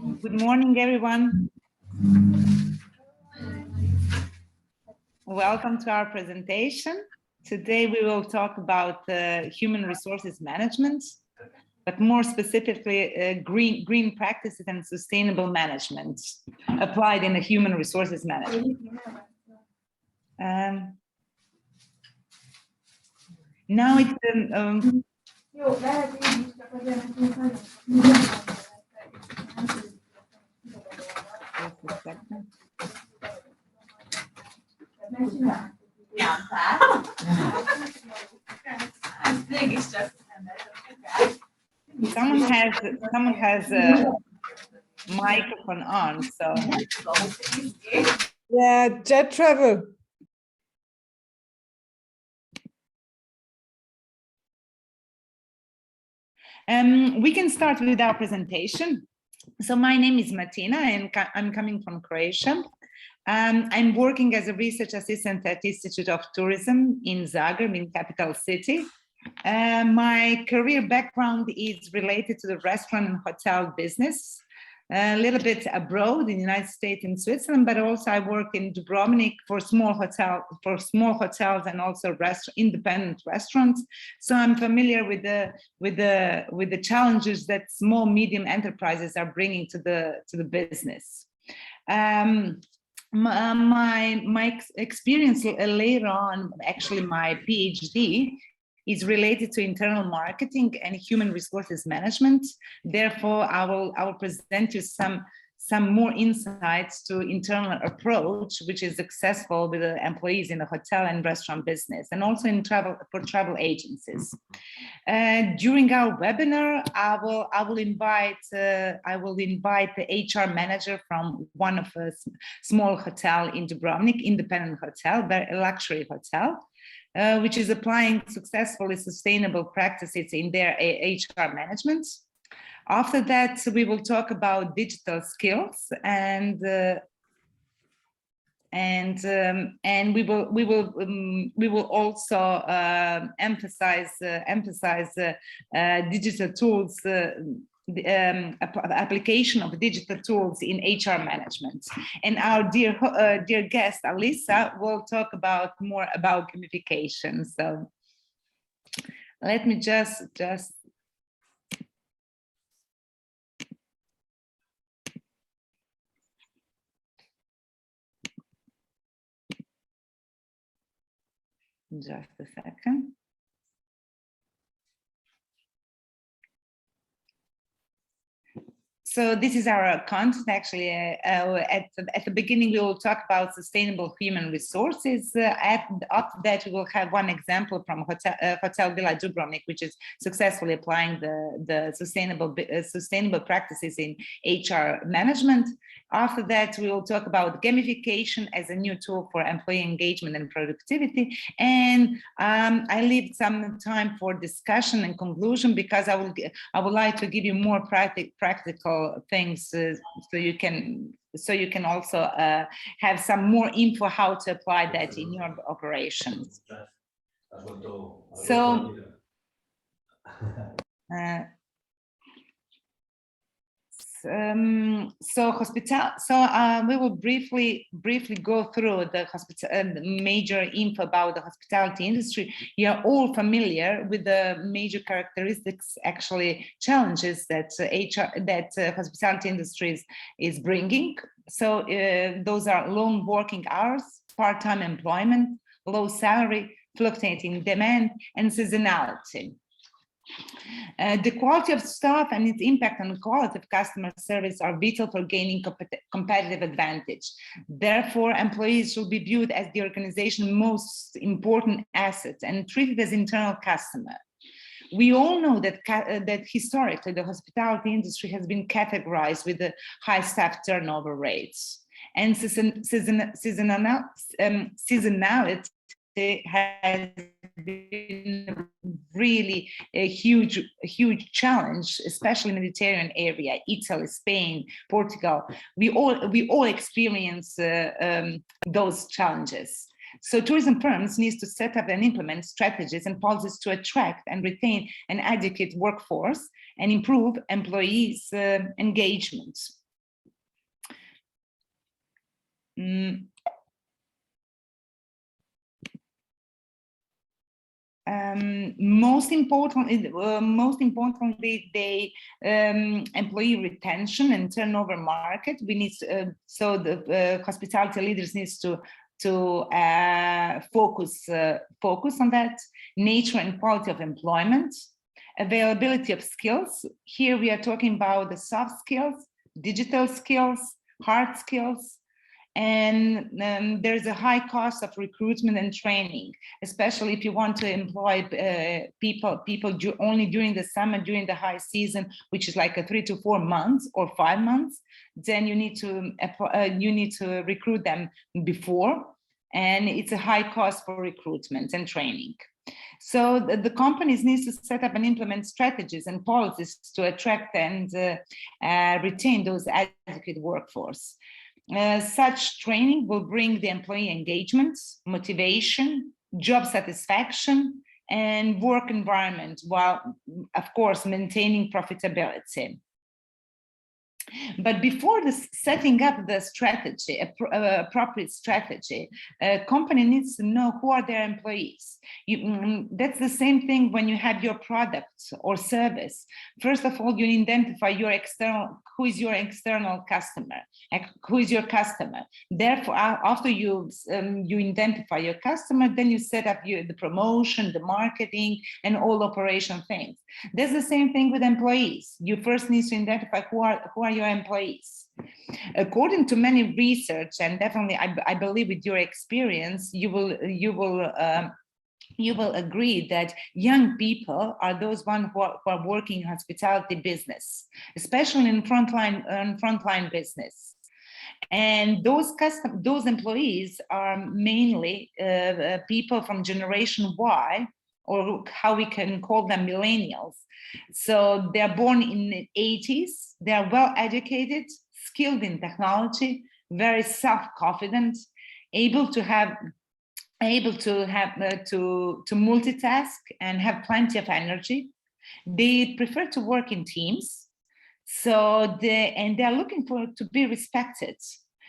Good morning, everyone. Welcome to our presentation. Today we will talk about human resources management, but more specifically green practices and sustainable management applied in the human resources management. Now it's someone has a microphone on, so yeah, jet travel. We can start with our presentation. So my name is Martina and I'm coming from Croatia. I'm working as a research assistant at Institute of Tourism in Zagreb, in capital city. My career background is related to the restaurant and hotel business, a little bit abroad in the United States and Switzerland, but also I work in Dubrovnik for small hotels and also independent restaurants. So I'm familiar with the challenges that small medium enterprises are bringing to the business. My experience later on, actually my PhD, is related to internal marketing and human resources management. Therefore, I will present you some more insights to internal approach, which is successful with the employees in the hotel and restaurant business, and also in travel agencies. During our webinar, I will invite the HR manager from one of a small hotel in Dubrovnik, independent hotel, a luxury hotel, which is applying successfully sustainable practices in their HR management. After that, we will talk about digital skills, and we will also emphasize digital tools. The application of digital tools in HR management. And our dear guest, Alisa, will talk more about gamification. So let me just a second. So this is our content. Actually, at the beginning, we will talk about sustainable human resources. After that, we will have one example from Hotel Villa Dubrovnik, which is successfully applying the sustainable practices in HR management. After that, we will talk about gamification as a new tool for employee engagement and productivity. And I leave some time for discussion and conclusion, because I would like to give you more practical things, so you can also have some more info how to apply that in your operations. So we will briefly go through the major info about the hospitality industry. You are all familiar with the major characteristics, actually challenges that hospitality industry is bringing. So those are long working hours, part-time employment, low salary, fluctuating demand, and seasonality. The quality of staff and its impact on the quality of customer service are vital for gaining competitive advantage. Therefore, employees should be viewed as the organization's most important asset and treated as internal customer. We all know that historically the hospitality industry has been categorized with the high staff turnover rates, and seasonality has been really a huge challenge, especially in the Mediterranean area, Italy, Spain, Portugal. We all experience those challenges. So tourism firms need to set up and implement strategies and policies to attract and retain an adequate workforce and improve employees' engagement. Most importantly, the employee retention and turnover market. We need so the hospitality leaders needs to focus on that. Nature and quality of employment, availability of skills. Here we are talking about the soft skills, digital skills, hard skills. And there's a high cost of recruitment and training, especially if you want to employ people only during the summer, during the high season, which is like 3 to 4 months or 5 months. Then you need to recruit them before, and it's a high cost for recruitment and training. So the companies need to set up and implement strategies and policies to attract and retain those adequate workforce. Such training will bring the employee engagement, motivation, job satisfaction, and work environment, while, of course, maintaining profitability. But before setting up the strategy, appropriate strategy, a company needs to know who are their employees. That's the same thing when you have your product or service. First of all, you identify who is your external customer, who is your customer. Therefore, after you identify your customer, then you set up the promotion, the marketing, and all operation things. That's the same thing with employees. You first need to identify who are your employees. According to many research, and definitely I believe with your experience, you will agree that young people are those ones who are working in hospitality business, especially in frontline business. And those employees are mainly people from Generation Y, or how we can call them millennials. So they're born in the 80s, they are well educated, skilled in technology, very self-confident, able to multitask and have plenty of energy. They prefer to work in teams. So they're looking to be respected.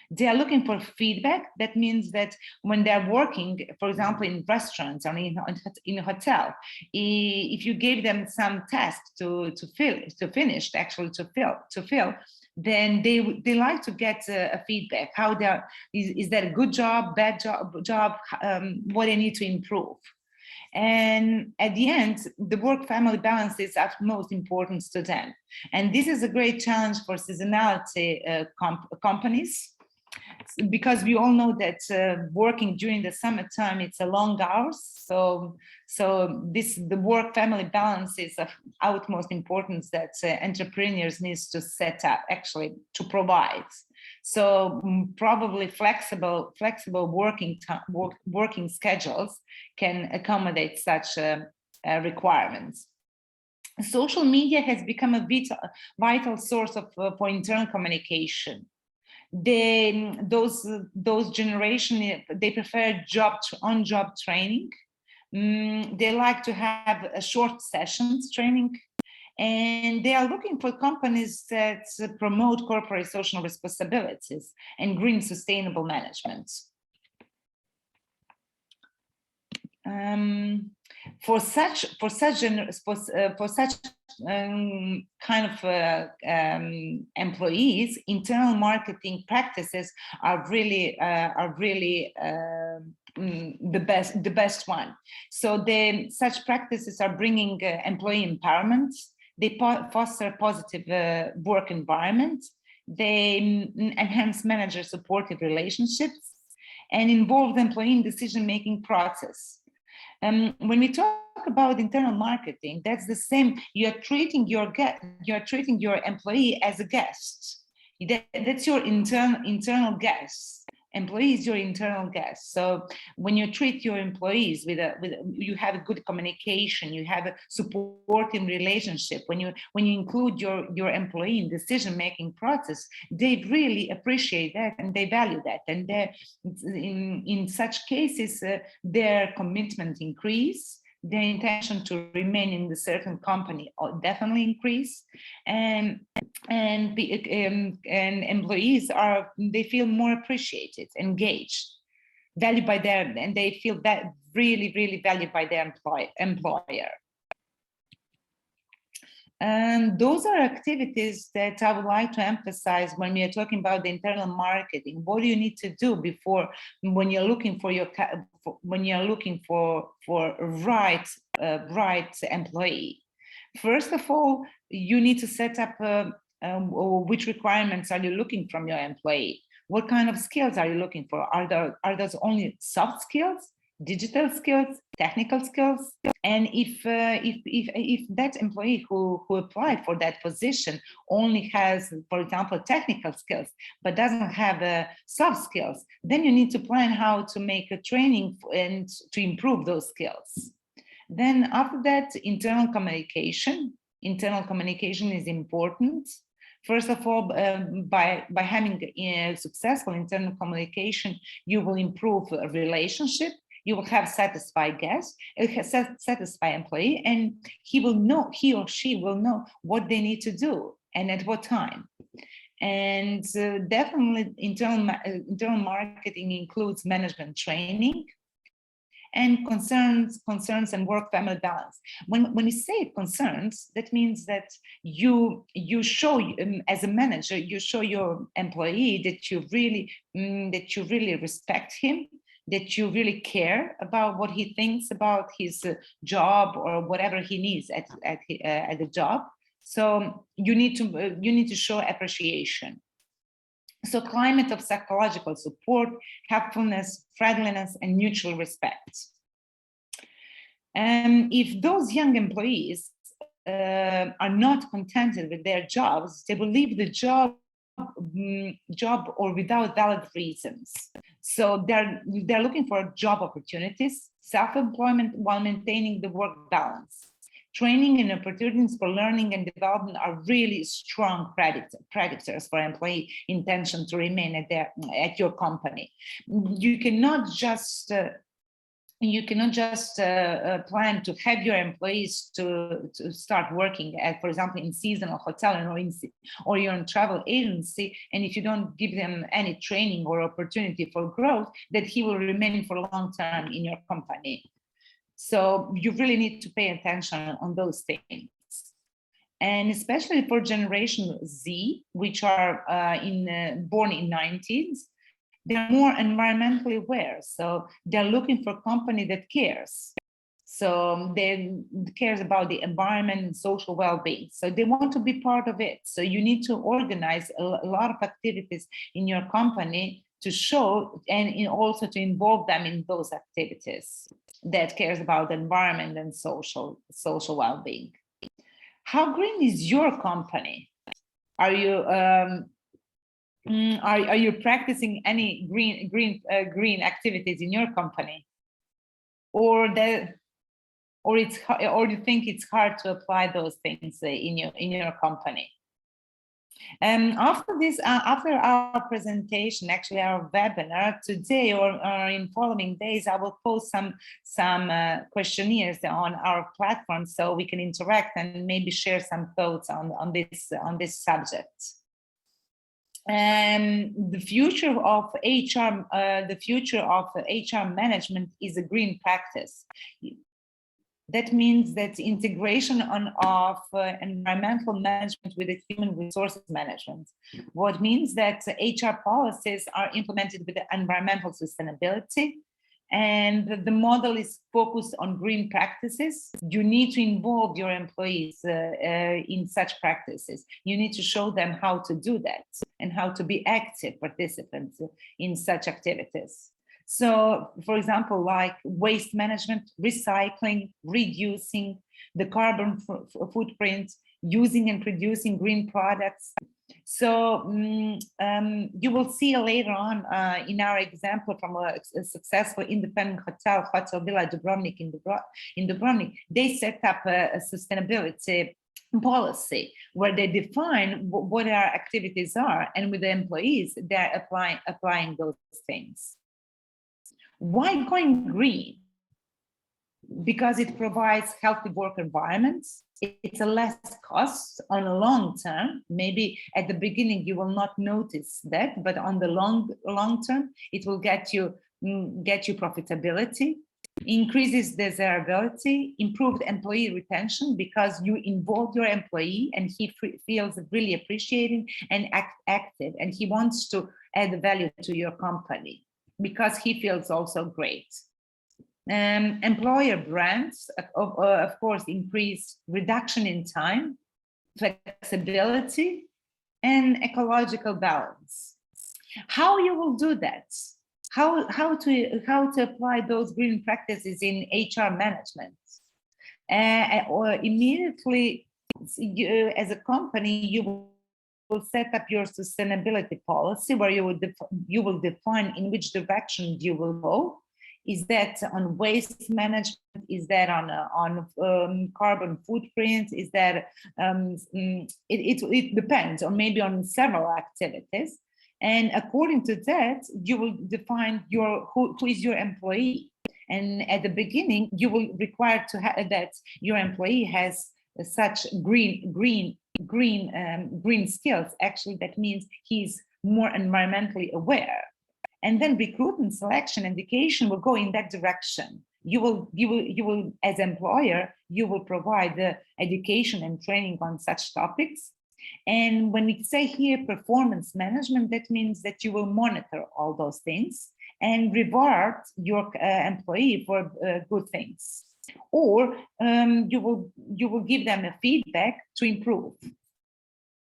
They are looking for feedback. That means that when they're working, for example, in restaurants or in a hotel, if you gave them some task to finish, then they like to get a feedback. How is that a good job, bad job, what they need to improve. And at the end, the work-family balance is of most importance to them. And this is a great challenge for seasonality companies, because we all know that working during the summertime, it's a long hours. So the work-family balance is of utmost importance that entrepreneurs needs to set up, actually, to provide. So probably flexible working schedules can accommodate such requirements. Social media has become a vital source for internal communication. Those generation, they prefer on-job training. They like to have a short sessions training, and they are looking for companies that promote corporate social responsibilities and green sustainable management. For such kind of employees, internal marketing practices are really the best one. So such practices are bringing employee empowerment. They foster positive work environment. They enhance manager supportive relationships and involve the employee in decision-making process. When we talk about internal marketing, that's the same. You're treating your employee as a guest. That's your internal guest. Employee is your internal guest. So when you treat your employees you have a good communication, you have a supporting relationship. When you include your employee in decision-making process, they really appreciate that and they value that. And in such cases, their commitment increase, their intention to remain in the certain company definitely increase, and employees they feel more appreciated, engaged, valued by and they feel that really valued by their employer. And those are activities that I would like to emphasize when we are talking about the internal marketing. What do you need to do before, when you're looking for right employee? First of all, you need to set up which requirements are you looking from your employee? What kind of skills are you looking for? Are those only soft skills, digital skills, technical skills? And if that employee who applied for that position only has, for example, technical skills, but doesn't have soft skills, then you need to plan how to make a training and to improve those skills. Then after that, internal communication. Internal communication is important. First of all, by having successful internal communication, you will improve a relationship. You will have satisfied guests, satisfied employee, and he or she will know what they need to do and at what time. And definitely internal marketing includes management training and concerns and work-family balance. When you say concerns, that means that you show, as a manager, you show your employee that you really respect him, that you really care about what he thinks about his job or whatever he needs at the job. So you need to show appreciation. So climate of psychological support, helpfulness, friendliness, and mutual respect. And if those young employees are not contented with their jobs, they will leave the job or without valid reasons. So they're looking for job opportunities, self-employment, while maintaining the work balance. Training and opportunities for learning and development are really strong predictors for employee intention to remain at your company. You cannot just plan to have your employees to start working at, for example, in seasonal hotel or you're in travel agency, and if you don't give them any training or opportunity for growth, that he will remain for a long time in your company. So you really need to pay attention on those things. And especially for Generation Z, which are born in 90s, they're more environmentally aware. So they're looking for a company that cares. So they cares about the environment and social well-being. So they want to be part of it. So you need to organize a lot of activities in your company to show and also to involve them in those activities that cares about the environment and social well-being. How green is your company? Are you practicing any green activities in your company, or you think it's hard to apply those things in your company? After our presentation, actually our webinar today or in following days, I will post some questionnaires on our platform so we can interact and maybe share some thoughts on this subject. And the future of HR management is a green practice. That means that integration of environmental management with the human resources management. What means that HR policies are implemented with the environmental sustainability, and the model is focused on green practices. You need to involve your employees in such practices. You need to show them how to do that and how to be active participants in such activities. So, for example, like waste management, recycling, reducing the carbon footprint, using and producing green products. So you will see later on in our example from a successful independent hotel, Hotel Villa Dubrovnik in Dubrovnik, they set up a sustainability policy where they define what our activities are, and with the employees, they're applying those things. Why going green? because it provides healthy work environments. It's a less cost on a long term. Maybe at the beginning you will not notice that, but on the long term, it will get you profitability, increases desirability, improved employee retention because you involve your employee and he feels really appreciated and active, and he wants to add value to your company because he feels also great. Employer brands, of course, increase reduction in time, flexibility, and ecological balance. How you will do that? How to apply those green practices in HR management? Or immediately, as a company, you will set up your sustainability policy where you will define in which direction you will go. Is that on waste management? Is that on carbon footprint? Is that it depends, or maybe on several activities. And according to that, you will define who is your employee. And at the beginning, you will require to have that your employee has such green skills. Actually, that means he's more environmentally aware. And then recruitment, selection, education will go in that direction. You will, as employer, you will provide the education and training on such topics. And when we say here performance management, that means that you will monitor all those things and reward your employee for good things, or you will give them a feedback to improve.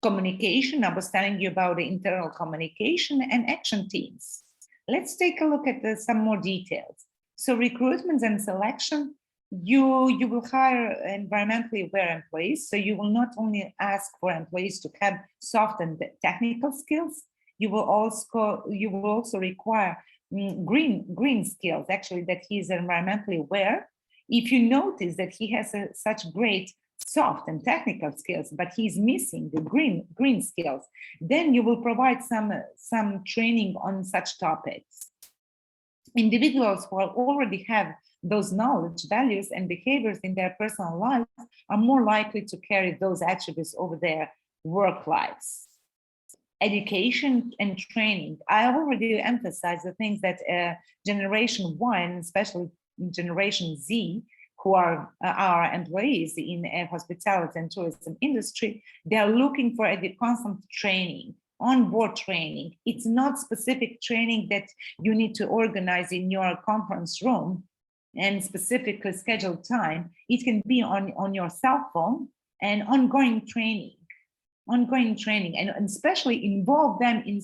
Communication, I was telling you about the internal communication and action teams. Let's take a look at some more details. So recruitment and selection, you will hire environmentally aware employees. So you will not only ask for employees to have soft and technical skills, you will also require green skills, actually, that he is environmentally aware. If you notice that he has such great soft and technical skills, but he's missing the green skills, then you will provide some training on such topics. Individuals who already have those knowledge, values, and behaviors in their personal lives are more likely to carry those attributes over their work lives. Education and training. I already emphasized the things that Generation Y, and especially Generation Z, who are our employees in hospitality and tourism industry, they are looking for a constant training, onboard training. It's not specific training that you need to organize in your conference room and specifically scheduled time. It can be on your cell phone, and ongoing training, and especially involve them in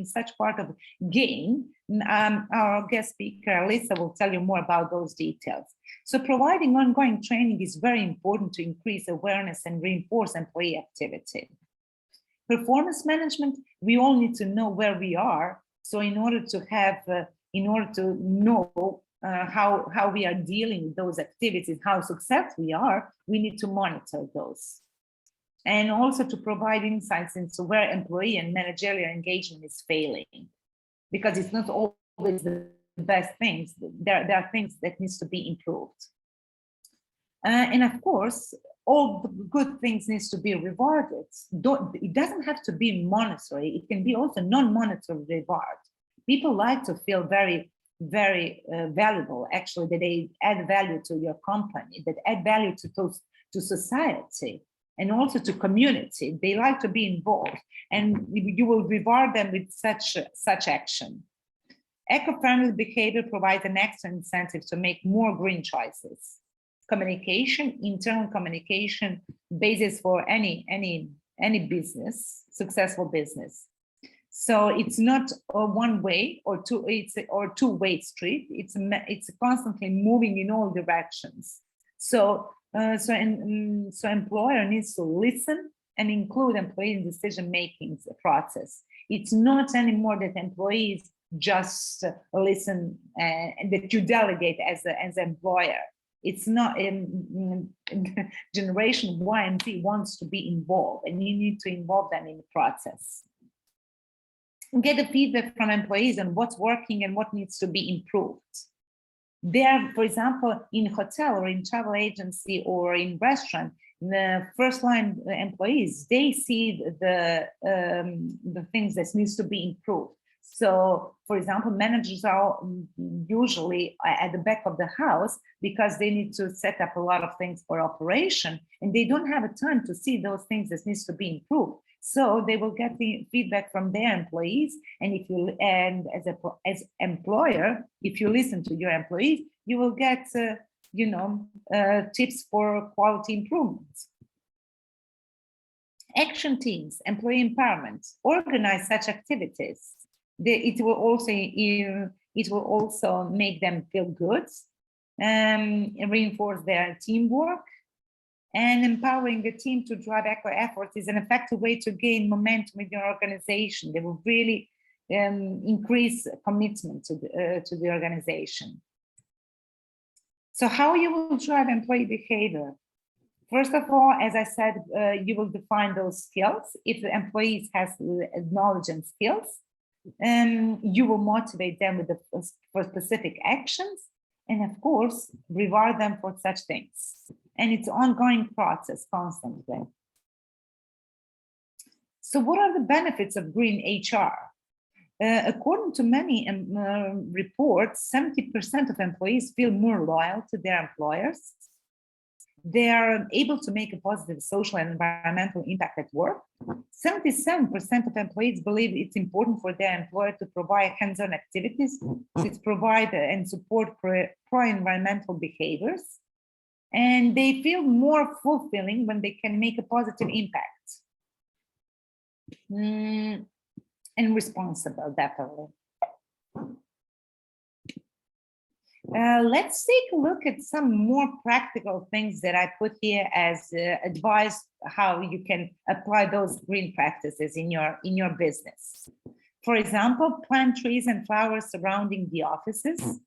such part of game. Our guest speaker, Alisa, will tell you more about those details. So providing ongoing training is very important to increase awareness and reinforce employee activity. Performance management, we all need to know where we are. So in order to know how we are dealing with those activities, how successful we are, we need to monitor those. And also to provide insights into where employee and managerial engagement is failing, because it's not always the best things. There are things that needs to be improved. And of course, all the good things needs to be rewarded. It doesn't have to be monetary. It can be also non-monetary reward. People like to feel very, very valuable, actually, that they add value to your company, that add value to society, and also to community. They like to be involved, and you will reward them with such action. Eco-friendly behavior provides an extra incentive to make more green choices. Communication, internal communication, basis for any business, successful business. So it's not a one way or two-way street. It's constantly moving in all directions. So employer needs to listen and include employee in decision-making process. It's not anymore that employees just listen and that you delegate as employer. It's not Generation Y and Z wants to be involved, and you need to involve them in the process. Get the feedback from employees on what's working and what needs to be improved. There, for example, in hotel or in travel agency or in restaurant, the first line employees, they see the things that needs to be improved. So, for example, managers are usually at the back of the house because they need to set up a lot of things for operation, and they don't have a time to see those things that needs to be improved. So they will get the feedback from their employees, and as employer, if you listen to your employees, you will get tips for quality improvements. Action teams, employee empowerment, organize such activities. It will also make them feel good, reinforce their teamwork, and empowering the team to drive eco efforts is an effective way to gain momentum in your organization. They will really increase commitment to the organization. So how you will drive employee behavior? First of all, as I said, you will define those skills. If the employees has knowledge and skills, you will motivate them for specific actions, and of course, reward them for such things. And it's an ongoing process constantly. So what are the benefits of green HR? According to many reports, 70% of employees feel more loyal to their employers. They are able to make a positive social and environmental impact at work. 77% of employees believe it's important for their employer to provide hands-on activities to provide and support pro-environmental behaviors. And they feel more fulfilling when they can make a positive impact. And responsible, definitely. Let's take a look at some more practical things that I put here as advice how you can apply those green practices in your business. For example, plant trees and flowers surrounding the offices.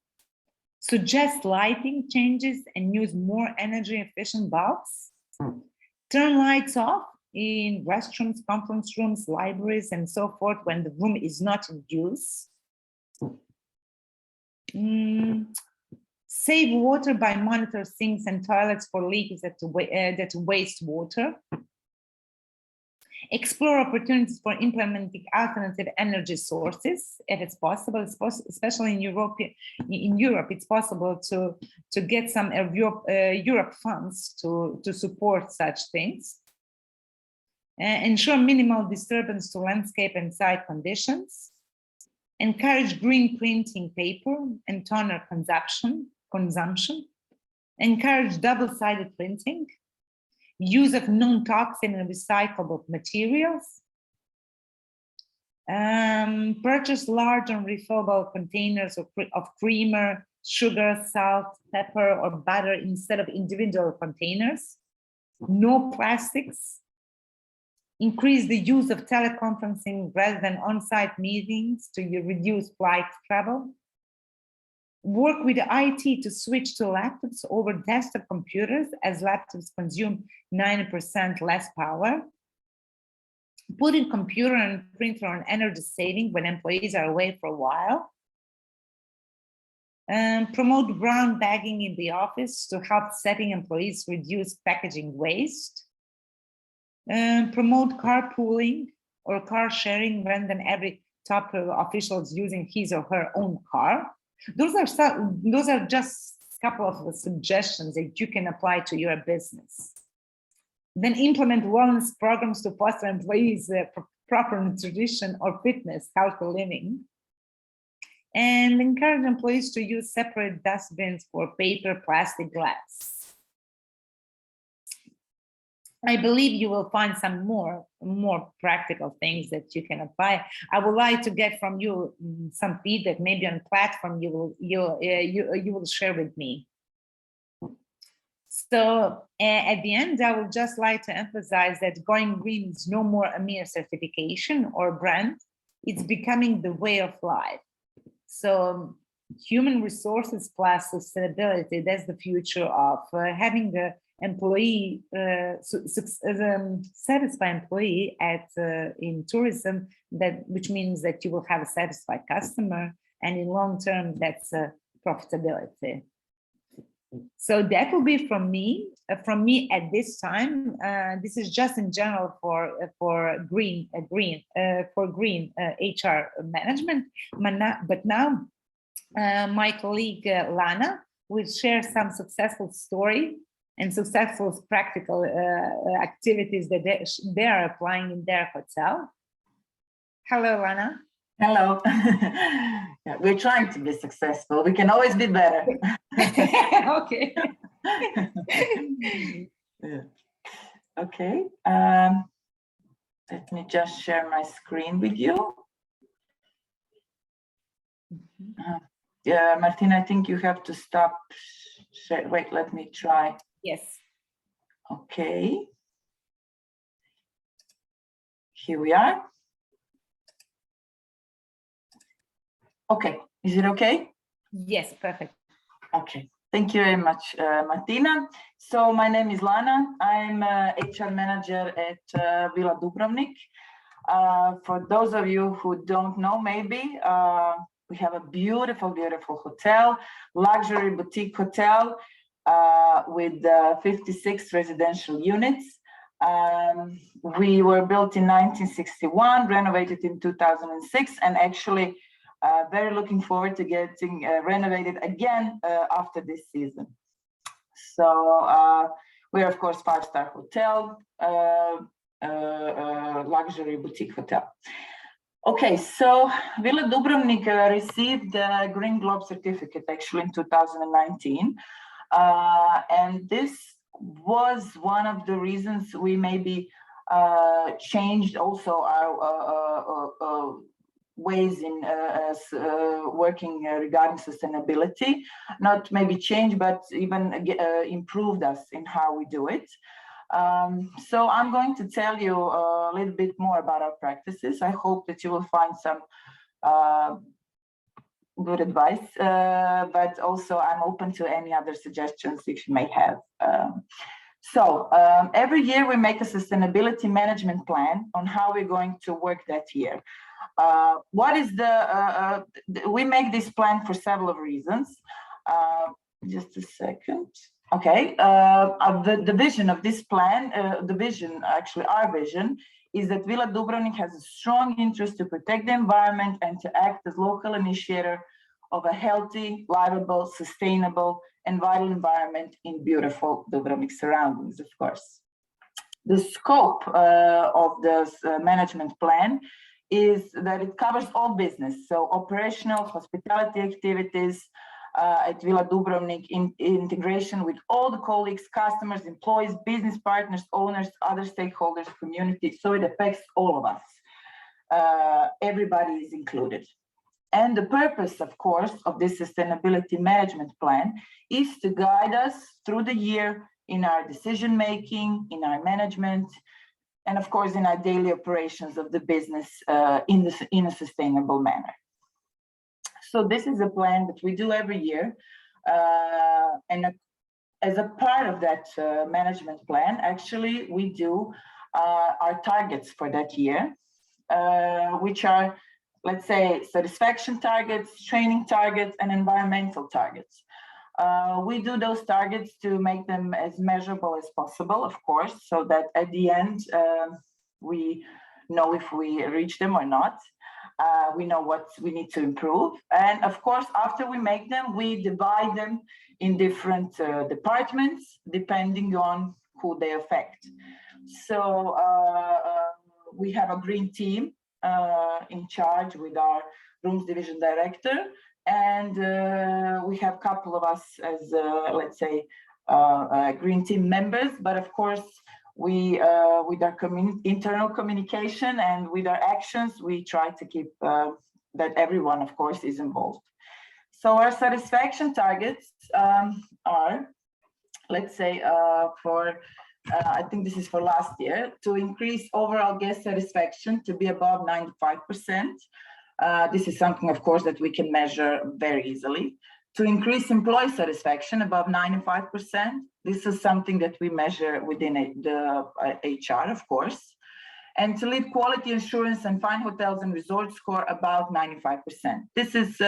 Suggest lighting changes and use more energy efficient bulbs. Turn lights off in restaurants, conference rooms, libraries, and so forth when the room is not in use. Save water by monitor sinks and toilets for leaks that waste water. Explore opportunities for implementing alternative energy sources if it's possible, especially in Europe. In Europe, it's possible to get some Europe funds to support such things. Ensure minimal disturbance to landscape and site conditions. Encourage green printing paper and toner consumption. Encourage double-sided printing. Use of non-toxic and recyclable materials. Purchase large and refillable containers of creamer, sugar, salt, pepper, or butter instead of individual containers. No plastics. Increase the use of teleconferencing rather than on-site meetings to reduce flight travel. Work with IT to switch to laptops over desktop computers, as laptops consume 90% less power. Putting computer and printer on energy saving when employees are away for a while. Promote brown bagging in the office to help setting employees reduce packaging waste. Promote carpooling or car sharing rather than every top official is using his or her own car. Those are just a couple of suggestions that you can apply to your business. Then implement wellness programs to foster employees' proper nutrition or fitness, healthy living. And encourage employees to use separate dustbins for paper, plastic, glass. I believe you will find some more practical things that you can apply. I would like to get from you some feedback, maybe on platform you will share with me. So at the end, I would just like to emphasize that going green is no more a mere certification or brand. It's becoming the way of life. So human resources plus sustainability, that's the future of having the employee, satisfied employee in tourism, which means that you will have a satisfied customer, and in long term, that's profitability. So that will be from me. From me at this time. This is just in general for green HR management. But now my colleague Lana will share some successful story and successful practical activities that they are applying in their hotel. Hello, Lana. Hello. Yeah, we're trying to be successful. We can always be better. Okay. Yeah. Okay. Let me just share my screen with you. Yeah, Martina, I think you have to stop. Wait, let me try. Yes. Okay. Here we are. Okay, is it okay? Yes, perfect. Okay, thank you very much, Martina. So my name is Lana. I'm HR manager at Villa Dubrovnik. For those of you who don't know, maybe, we have a beautiful, beautiful hotel, luxury boutique hotel with 56 residential units. We were built in 1961, renovated in 2006, and actually very looking forward to getting renovated again after this season. So we're, of course, 5-star hotel, luxury boutique hotel. Okay, so Villa Dubrovnik received the Green Globe certificate actually in 2019. And this was one of the reasons we maybe changed also our ways in working regarding sustainability, not maybe change, but even improved us in how we do it. So I'm going to tell you a little bit more about our practices. I hope that you will find some good advice, but also I'm open to any other suggestions if you may have. So every year we make a sustainability management plan on how we're going to work that year. What is we make this plan for several reasons. Just a second. Okay, the vision of this plan, our vision is that Villa Dubrovnik has a strong interest to protect the environment and to act as local initiator of a healthy, livable, sustainable, and vital environment in beautiful Dubrovnik surroundings, of course. The scope of this management plan is that it covers all business, so operational, hospitality activities at Villa Dubrovnik in integration with all the colleagues, customers, employees, business partners, owners, other stakeholders, community. So it affects all of us. Everybody is included. And the purpose, of course, of this sustainability management plan is to guide us through the year in our decision-making, in our management, and of course, in our daily operations of the business in a sustainable manner. So this is a plan that we do every year. And as a part of that management plan, actually, we do our targets for that year, which are, let's say, satisfaction targets, training targets, and environmental targets. We do those targets to make them as measurable as possible, of course, so that at the end, we know if we reach them or not. We know what we need to improve. And of course, after we make them, we divide them in different departments, depending on who they affect. So we have a green team in charge with our rooms division director. And we have a couple of us as, let's say, green team members. But of course, we, with our internal communication and with our actions, we try to keep that everyone, of course, is involved. So our satisfaction targets are, let's say, I think this is for last year, to increase overall guest satisfaction to be above 95%. This is something, of course, that we can measure very easily. To increase employee satisfaction above 95%. This is something that we measure within the HR, of course. and to lead quality assurance and fine hotels and resorts score about 95%. This is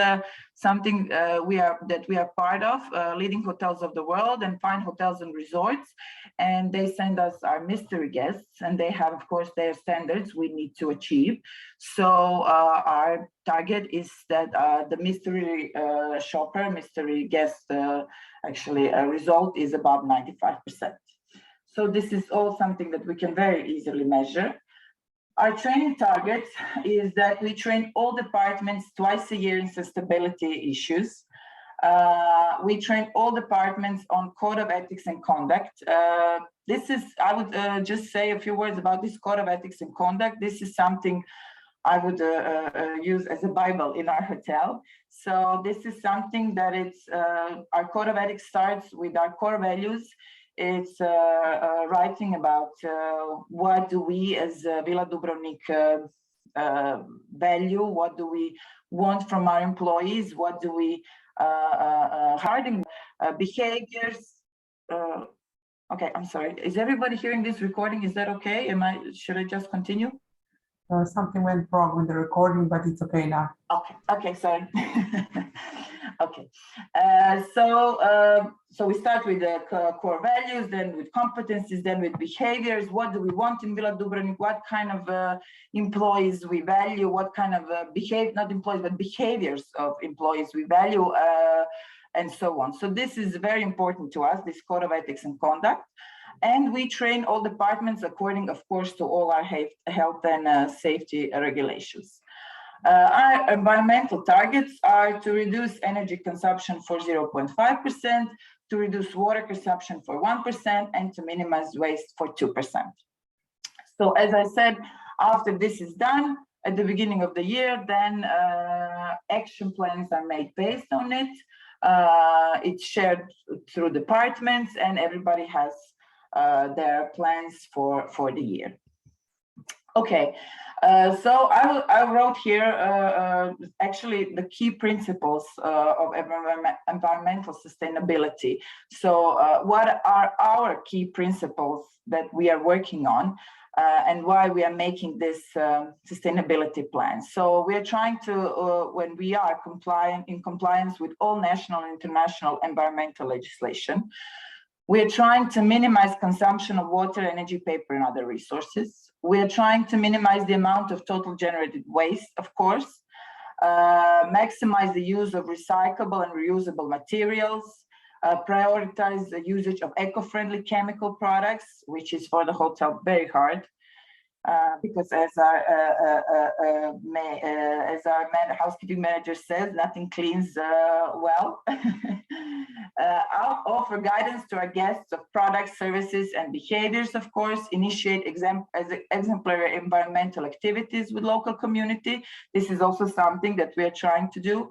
something we are part of, leading hotels of the world and fine hotels and resorts, and they send us our mystery guests, and they have, of course, their standards we need to achieve. So our target is that the mystery shopper, mystery guest, result is above 95%. So this is all something that we can very easily measure. Our training target is that we train all departments twice a year in sustainability issues. We train all departments on code of ethics and conduct. I would just say a few words about this code of ethics and conduct. This is something I would use as a Bible in our hotel. So this is something that our code of ethics starts with our core values. It's writing about what do we as Villa Dubrovnik value, what do we want from our employees, what do we behaviors. Okay, I'm sorry. Is everybody hearing this recording? Is that okay? Should I just continue? Something went wrong with the recording, but it's okay now. Okay, sorry. Okay, so we start with the core values, then with competencies, then with behaviors. What do we want in Villa Dubrovnik? What kind of employees we value? What kind of not employees, but behaviors of employees we value, and so on. So this is very important to us, this code of ethics and conduct. And we train all departments according, of course, to all our health and safety regulations. Our environmental targets are to reduce energy consumption for 0.5%, to reduce water consumption for 1%, and to minimize waste for 2%. So as I said, after this is done, at the beginning of the year, then action plans are made based on it. It's shared through departments, and everybody has their plans for the year. Okay, so I wrote here actually the key principles of environmental sustainability. So what are our key principles that we are working on and why we are making this sustainability plan? So we are trying to, when we are in compliance with all national and international environmental legislation, we are trying to minimize consumption of water, energy, paper, and other resources. We are trying to minimize the amount of total generated waste, of course, maximize the use of recyclable and reusable materials, prioritize the usage of eco-friendly chemical products, which is for the hotel very hard, because as our housekeeping manager says, nothing cleans well. I'll offer guidance to our guests of products, services, and behaviors, of course, initiate exemplary environmental activities with local community. This is also something that we are trying to do.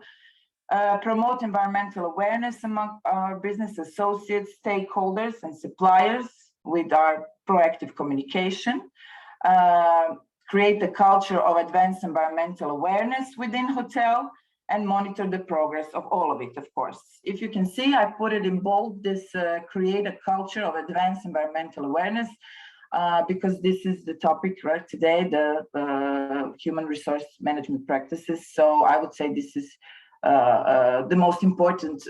Promote environmental awareness among our business associates, stakeholders, and suppliers with our proactive communication. Create a culture of advanced environmental awareness within hotel, and monitor the progress of all of it, of course. If you can see, I put it in bold, this create a culture of advanced environmental awareness, because this is the topic right today, the human resource management practices. So I would say this is the most important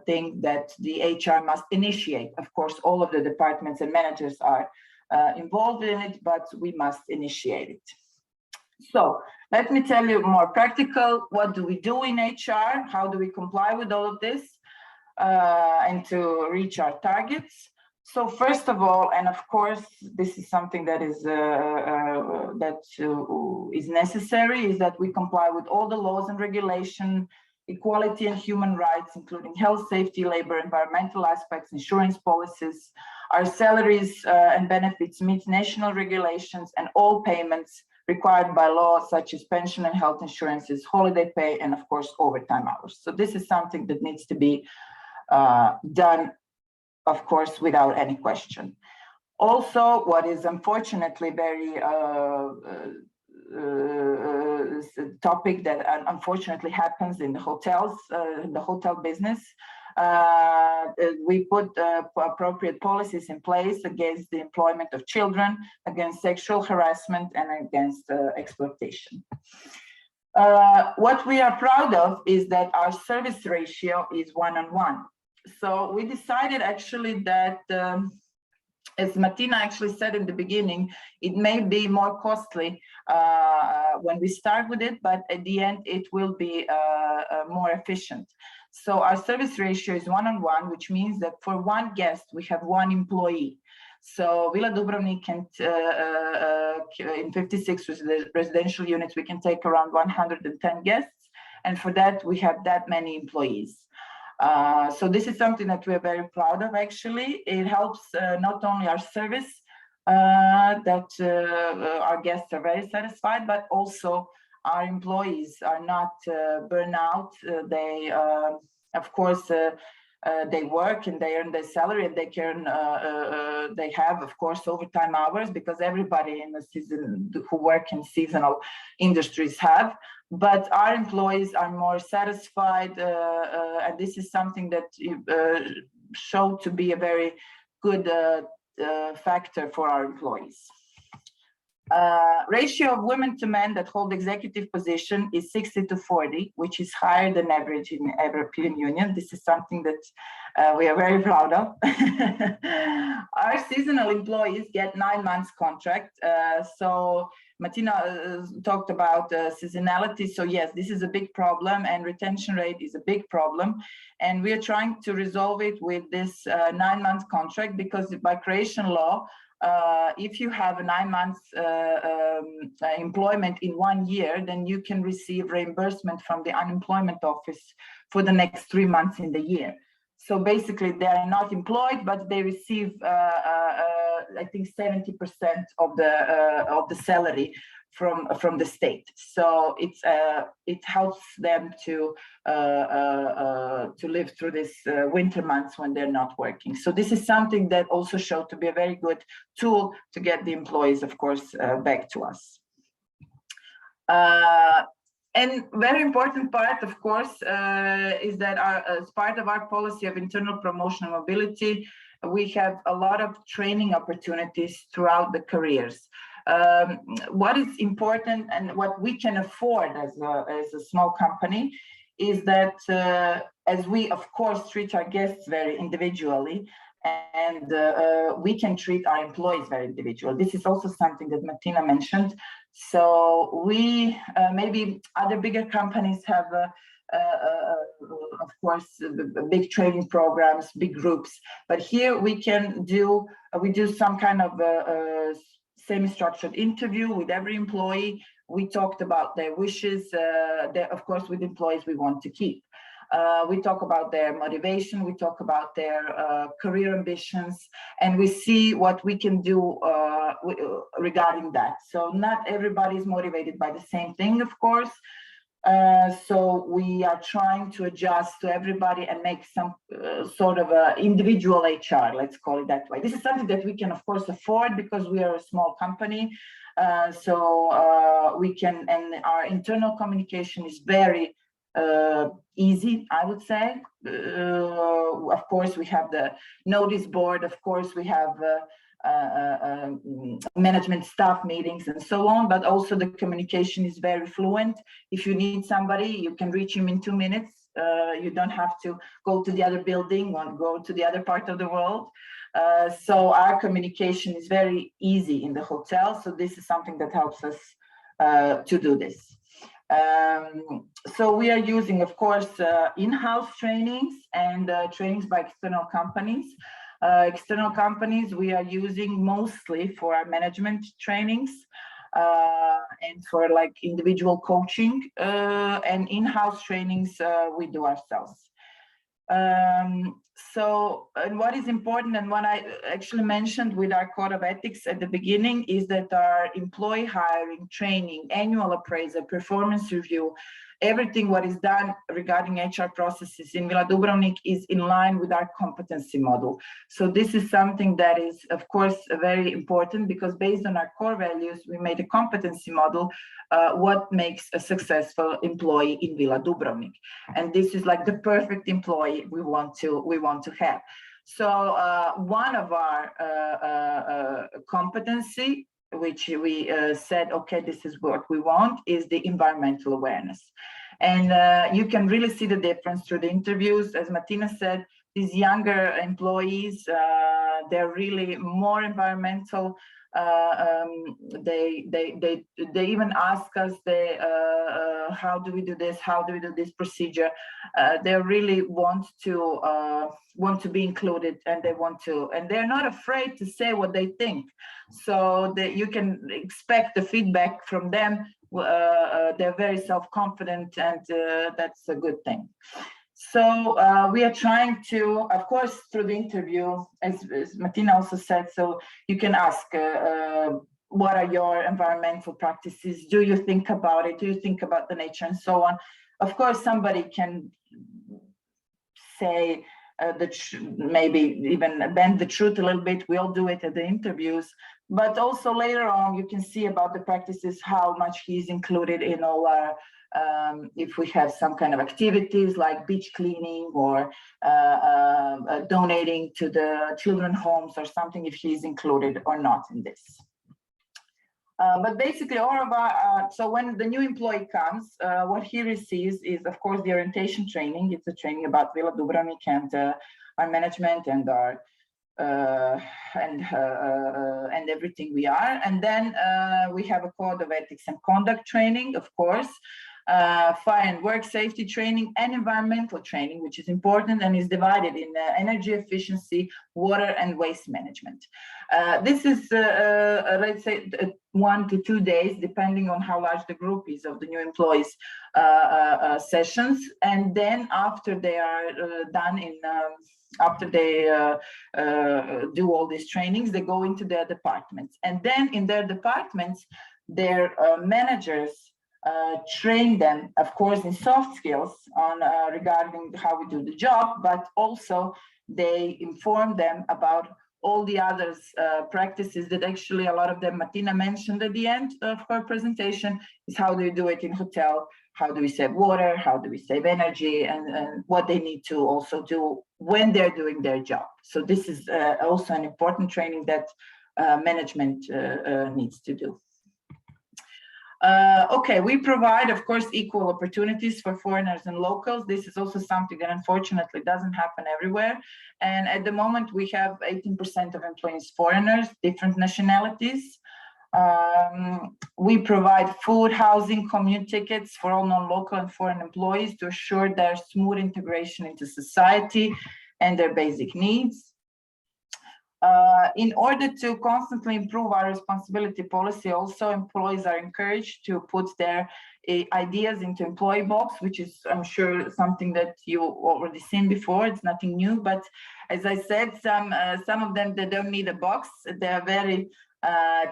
thing that the HR must initiate. Of course, all of the departments and managers are involved in it, but we must initiate it. So let me tell you more practical, what do we do in HR? How do we comply with all of this and to reach our targets? So first of all, and of course, this is something that is necessary, is that we comply with all the laws and regulation, equality and human rights, including health, safety, labor, environmental aspects, insurance policies. Our salaries and benefits meet national regulations, and all payments required by law, such as pension and health insurances, holiday pay, and of course, overtime hours. So this is something that needs to be done, of course, without any question. Also, what is unfortunately very topic that unfortunately happens in the hotels, in the hotel business, We put appropriate policies in place against the employment of children, against sexual harassment, and against exploitation. What we are proud of is that our service ratio is 1:1. So we decided actually that, as Martina actually said in the beginning, it may be more costly when we start with it, but at the end it will be more efficient. So our service ratio is 1:1, which means that for one guest, we have one employee. So Villa Dubrovnik can, in 56 residential units, we can take around 110 guests. And for that, we have that many employees. So this is something that we're very proud of, actually. It helps not only our service, that our guests are very satisfied, but also our employees are not burned out. They, of course, they work and they earn their salary, and they have, of course, overtime hours, because everybody in the season who work in seasonal industries have. But our employees are more satisfied, and this is something that showed to be a very good factor for our employees. Ratio of women to men that hold executive position is 60:40, which is higher than average in the European Union. This is something that we are very proud of. Our seasonal employees get 9 months contract. So Martina talked about seasonality. So yes, this is a big problem, and retention rate is a big problem. And we are trying to resolve it with this 9-month contract, because by Croatian law, if you have a 9 months employment in 1 year, then you can receive reimbursement from the unemployment office for the next 3 months in the year. So basically, they are not employed, but they receive, I think, 70% of the salary from the state. So it helps them to live through this winter months when they're not working. So this is something that also showed to be a very good tool to get the employees, of course, back to us. And very important part, of course, is that as part of our policy of internal promotion and mobility, we have a lot of training opportunities throughout the careers. What is important and what we can afford as a small company is that as we, of course, treat our guests very individually, and we can treat our employees very individually. This is also something that Martina mentioned. So we, maybe other bigger companies have, of course, big training programs, big groups, but here we do some kind of semi-structured interview with every employee. We talked about their wishes, of course, with employees we want to keep. We talk about their motivation, we talk about their career ambitions, and we see what we can do regarding that. So not everybody is motivated by the same thing, of course. So we are trying to adjust to everybody and make some sort of individual HR, let's call it that way. This is something that we can, of course, afford because we are a small company. So we can, and our internal communication is very easy, I would say. Of course, we have the notice board. Of course, we have management staff meetings and so on, but also the communication is very fluent. If you need somebody, you can reach him in 2 minutes. You don't have to go to the other building or go to the other part of the world. So our communication is very easy in the hotel. So this is something that helps us to do this. So we are using, of course, in-house trainings and trainings by external companies. External companies we are using mostly for our management trainings and for like individual coaching, and in-house trainings we do ourselves. So, and what is important, and what I actually mentioned with our code of ethics at the beginning, is that our employee hiring, training, annual appraisal, performance review, everything what is done regarding HR processes in Vila Dubrovnik is in line with our competency model. So this is something that is, of course, very important, because based on our core values, we made a competency model, what makes a successful employee in Vila Dubrovnik. And this is like the perfect employee we want to have. So one of our competency, which we said, okay, this is what we want, is the environmental awareness. And you can really see the difference through the interviews. As Martina said, these younger employees, they're really more environmental. They even ask us, how do we do this? How do we do this procedure? They really want to be included, and they're not afraid to say what they think. So that you can expect the feedback from them. They're very self-confident, and that's a good thing. So we are trying to, of course, through the interview, as Martina also said, so you can ask, what are your environmental practices? Do you think about it? Do you think about the nature, and so on? Of course, somebody can say, maybe even bend the truth a little bit. We all do it at the interviews, but also later on, you can see about the practices, how much he's included in all our, if we have some kind of activities like beach cleaning or donating to the children homes or something, if he's included or not in this. But basically, all of our, so when the new employee comes, what he receives is, of course, the orientation training. It's a training about Vila Dubrovnik and our management and our and everything we are. And then we have a code of ethics and conduct training, of course, fire and work safety training, and environmental training, which is important and is divided in energy efficiency, water, and waste management. This is, let's say, 1 to 2 days, depending on how large the group is of the new employees, sessions. And then after they are done in, after they do all these trainings, they go into their departments. And then in their departments, their managers train them, of course, in soft skills on regarding how we do the job, but also they inform them about all the other practices that actually a lot of them Martina mentioned at the end of her presentation, is how do you do it in hotel, how do we save water, how do we save energy, and what they need to also do when they're doing their job. So this is also an important training that management needs to do. Okay, we provide, of course, equal opportunities for foreigners and locals. This is also something that unfortunately doesn't happen everywhere. And at the moment, we have 18% of employees foreigners, different nationalities. We provide food, housing, commute tickets for all non-local and foreign employees to assure their smooth integration into society and their basic needs. In order to constantly improve our responsibility policy, also employees are encouraged to put their ideas into employee box, which is, I'm sure, something that you already seen before. It's nothing new, but as I said, some of them, they don't need a box. They are very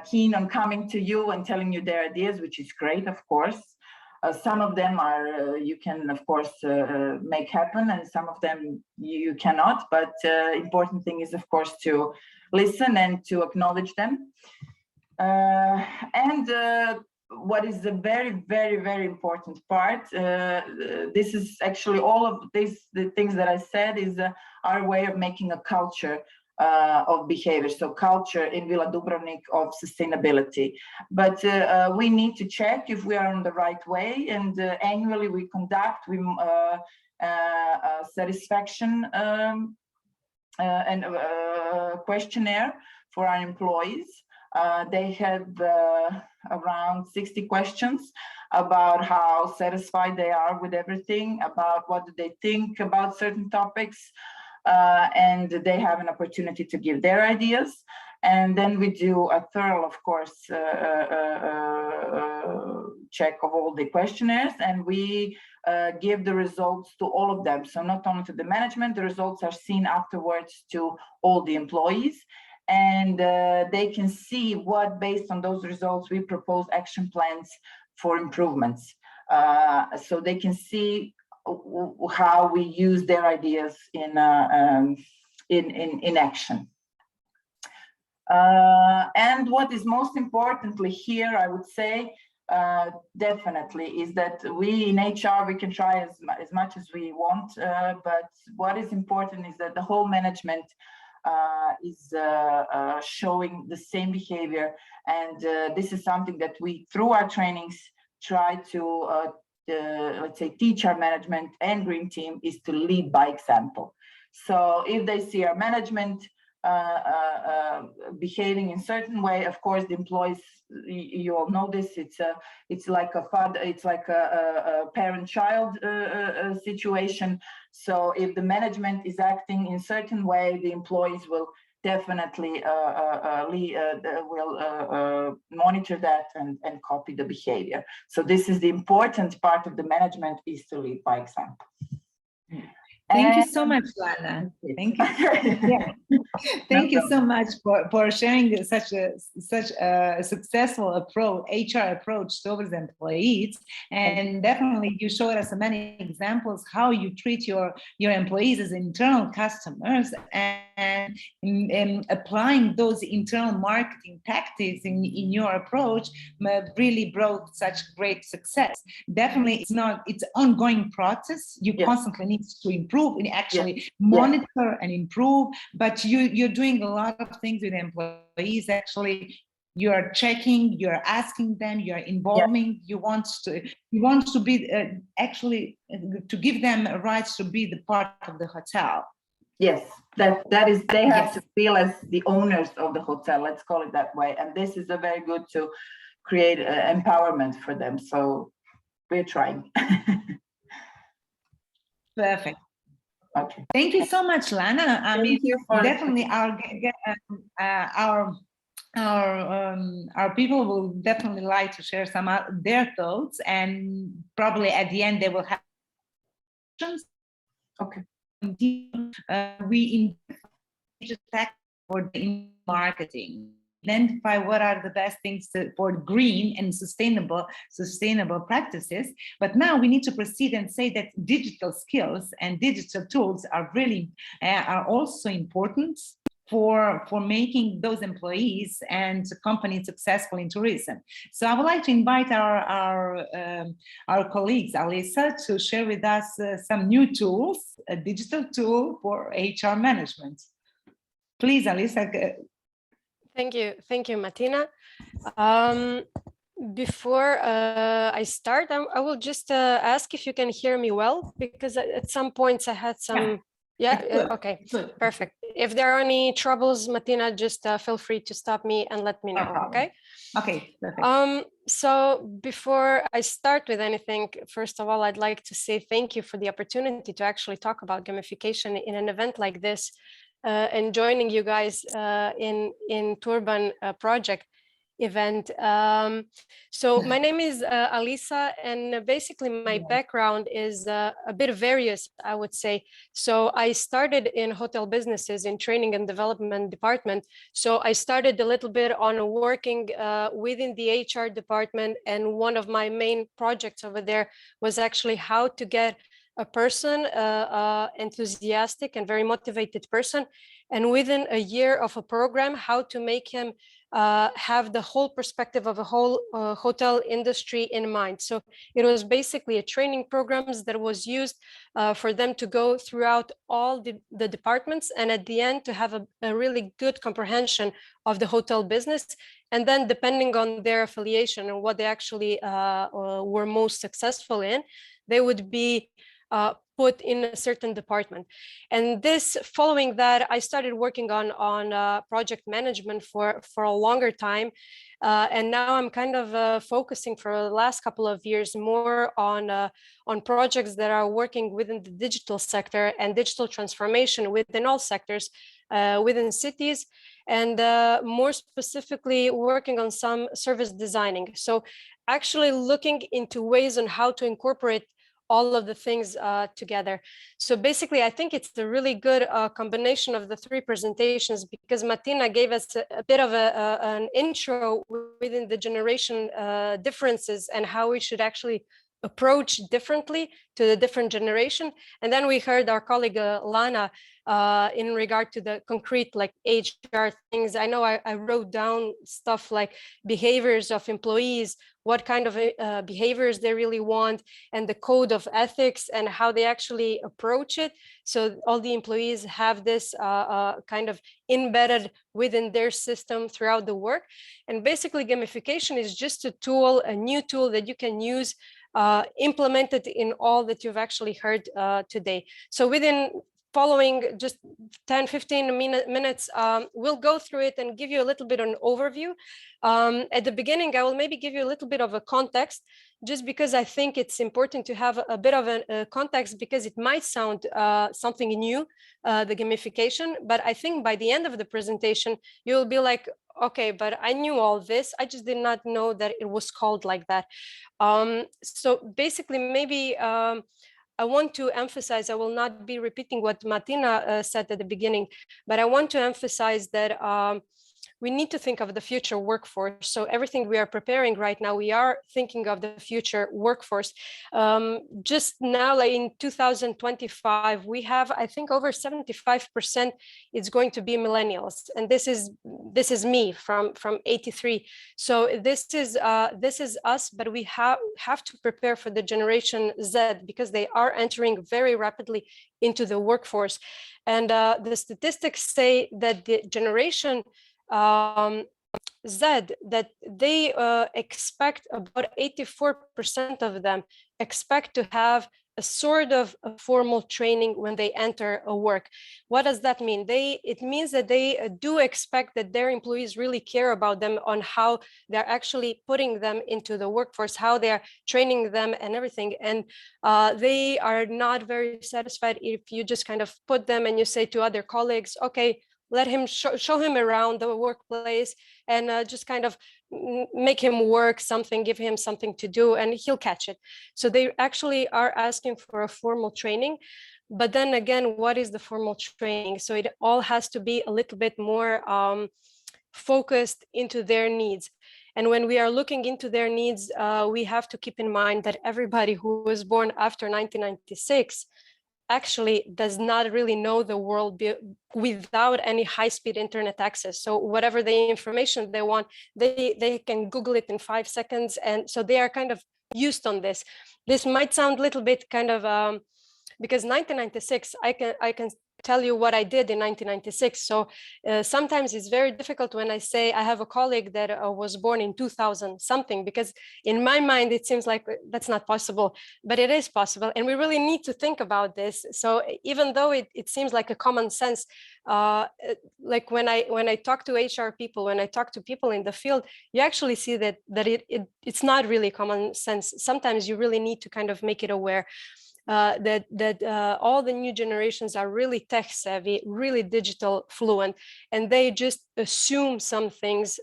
keen on coming to you and telling you their ideas, which is great, of course. Some of them are you can, of course, make happen, and some of them you cannot. But important thing is, of course, to listen and to acknowledge them. And what is a very, very, very important part, this is actually all of this, the things that I said, is our way of making a culture of behavior, so culture in Vila Dubrovnik of sustainability. But we need to check if we are on the right way, and annually we conduct satisfaction and questionnaire for our employees. They have around 60 questions about how satisfied they are with everything, about what do they think about certain topics. And they have an opportunity to give their ideas. And then we do a thorough, of course, check of all the questionnaires. And we give the results to all of them. So not only to the management, the results are seen afterwards to all the employees. And they can see what, based on those results, we propose action plans for improvements. So they can see how we use their ideas in action. And what is most importantly here, I would say, definitely, is that we in HR, we can try as much as we want, but what is important is that the whole management is showing the same behavior. And this is something that we, through our trainings, try to, let's say, teach our management and green team, is to lead by example. So if they see our management behaving in certain way, of course, the employees, you all know this, it's like a father, it's like a parent-child situation. So if the management is acting in certain way, the employees will definitely monitor that and copy the behavior. So this is the important part of the management, is to lead by example. Thank you so much, Lana. Thank you. Yeah. Thank you so much for sharing such a successful approach, HR approach towards employees. And definitely you showed us many examples how you treat your employees as internal customers, and applying those internal marketing tactics in your approach really brought such great success. Definitely it's ongoing process. You constantly need to improve and actually monitor and improve, but you're doing a lot of things with employees. Actually, you're checking, you're asking them, you're involving. You want to be actually to give them rights to be the part of the hotel. Yes, that is, they have to feel as the owners of the hotel, let's call it that way. And this is a very good to create empowerment for them. So we're trying. Perfect. Okay. Thank you so much, Lana. I mean, definitely our people will definitely like to share some of their thoughts, and probably at the end they will have questions. Okay. We invest for the marketing. Identify what are the best things for green and sustainable practices. But now we need to proceed and say that digital skills and digital tools are really are also important for making those employees and companies successful in tourism. So I would like to invite our colleagues, Alisa, to share with us some new tools, a digital tool for HR management. Please, Alisa. Thank you, Martina. Before I start, I will just ask if you can hear me well, because at some points I had some. Okay, perfect. If there are any troubles, Martina, just feel free to stop me and let me know. Okay. Okay. Perfect. So before I start with anything, first of all, I'd like to say thank you for the opportunity to actually talk about gamification in an event like this. And joining you guys in Turban project event. So my name is Alisa, and basically my background is a bit various, I would say. So I started in hotel businesses in training and development department. So I started a little bit on working within the HR department, and one of my main projects over there was actually how to get a person, enthusiastic and very motivated person, and within a year of a program, how to make him have the whole perspective of a whole hotel industry in mind. So it was basically a training programs that was used for them to go throughout all the departments, and at the end to have a really good comprehension of the hotel business. And then depending on their affiliation and what they actually were most successful in, they would be put in a certain department. And this, following that, I started working on project management for a longer time. And now I'm kind of focusing for the last couple of years more on projects that are working within the digital sector and digital transformation within all sectors, within cities, and more specifically working on some service designing. So actually looking into ways on how to incorporate all of the things together. So basically, I think it's a really good combination of the three presentations, because Martina gave us a bit of an intro within the generation differences and how we should actually approach differently to the different generation. And then we heard our colleague Lana in regard to the concrete like HR things. I know I wrote down stuff like behaviors of employees, what kind of behaviors they really want, and the code of ethics and how they actually approach it. So all the employees have this kind of embedded within their system throughout the work. And basically gamification is just a tool, a new tool that you can use implemented in all that you've actually heard today. So within following just 10-15 minutes, we'll go through it and give you a little bit of an overview. At the beginning, I will maybe give you a little bit of a context, just because I think it's important to have a bit of a context, because it might sound something new, the gamification, but I think by the end of the presentation, you'll be like, okay, but I knew all this, I just did not know that it was called like that. So basically, maybe I want to emphasize, I will not be repeating what Martina said at the beginning, but I want to emphasize that we need to think of the future workforce. So everything we are preparing right now, we are thinking of the future workforce. Just now, like in 2025, we have, I think, over 75% is going to be millennials, and this is me from 83. So this is us, but we have to prepare for the generation Z, because they are entering very rapidly into the workforce. And the statistics say that the generation Z, that they expect about 84% of them expect to have a sort of a formal training when they enter a work. What does that mean? It means that they do expect that their employees really care about them, on how they're actually putting them into the workforce, how they're training them and everything. And they are not very satisfied if you just kind of put them and you say to other colleagues, okay, let him show him around the workplace and just kind of make him work something, give him something to do, and he'll catch it. So they actually are asking for a formal training. But then again, what is the formal training? So it all has to be a little bit more focused into their needs. And when we are looking into their needs, we have to keep in mind that everybody who was born after 1996 actually does not really know the world without any high-speed internet access. So whatever the information they want, they can Google it in 5 seconds. And so they are kind of used on this. This might sound a little bit kind of, because 1996, I can tell you what I did in 1996. So sometimes it's very difficult when I say I have a colleague that was born in 2000 something, because in my mind, it seems like that's not possible, but it is possible. And we really need to think about this. So even though it seems like a common sense, like when I talk to HR people, when I talk to people in the field, you actually see that it's not really common sense. Sometimes you really need to kind of make it aware. That all the new generations are really tech savvy, really digital fluent, and they just assume some things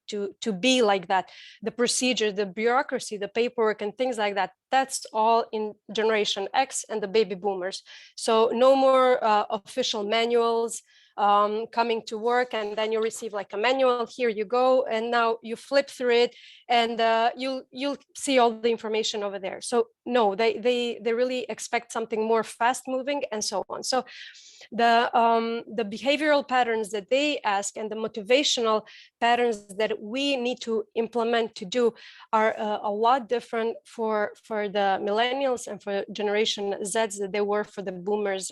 to be like that. The procedure, the bureaucracy, the paperwork and things like that, that's all in Generation X and the baby boomers. So no more official manuals coming to work, and then you receive like a manual, here you go, and now you flip through it and you'll see all the information over there. So no, they really expect something more fast moving and so on. So the behavioral patterns that they ask and the motivational patterns that we need to implement to do are a lot different for the millennials and for Generation Zs than they were for the boomers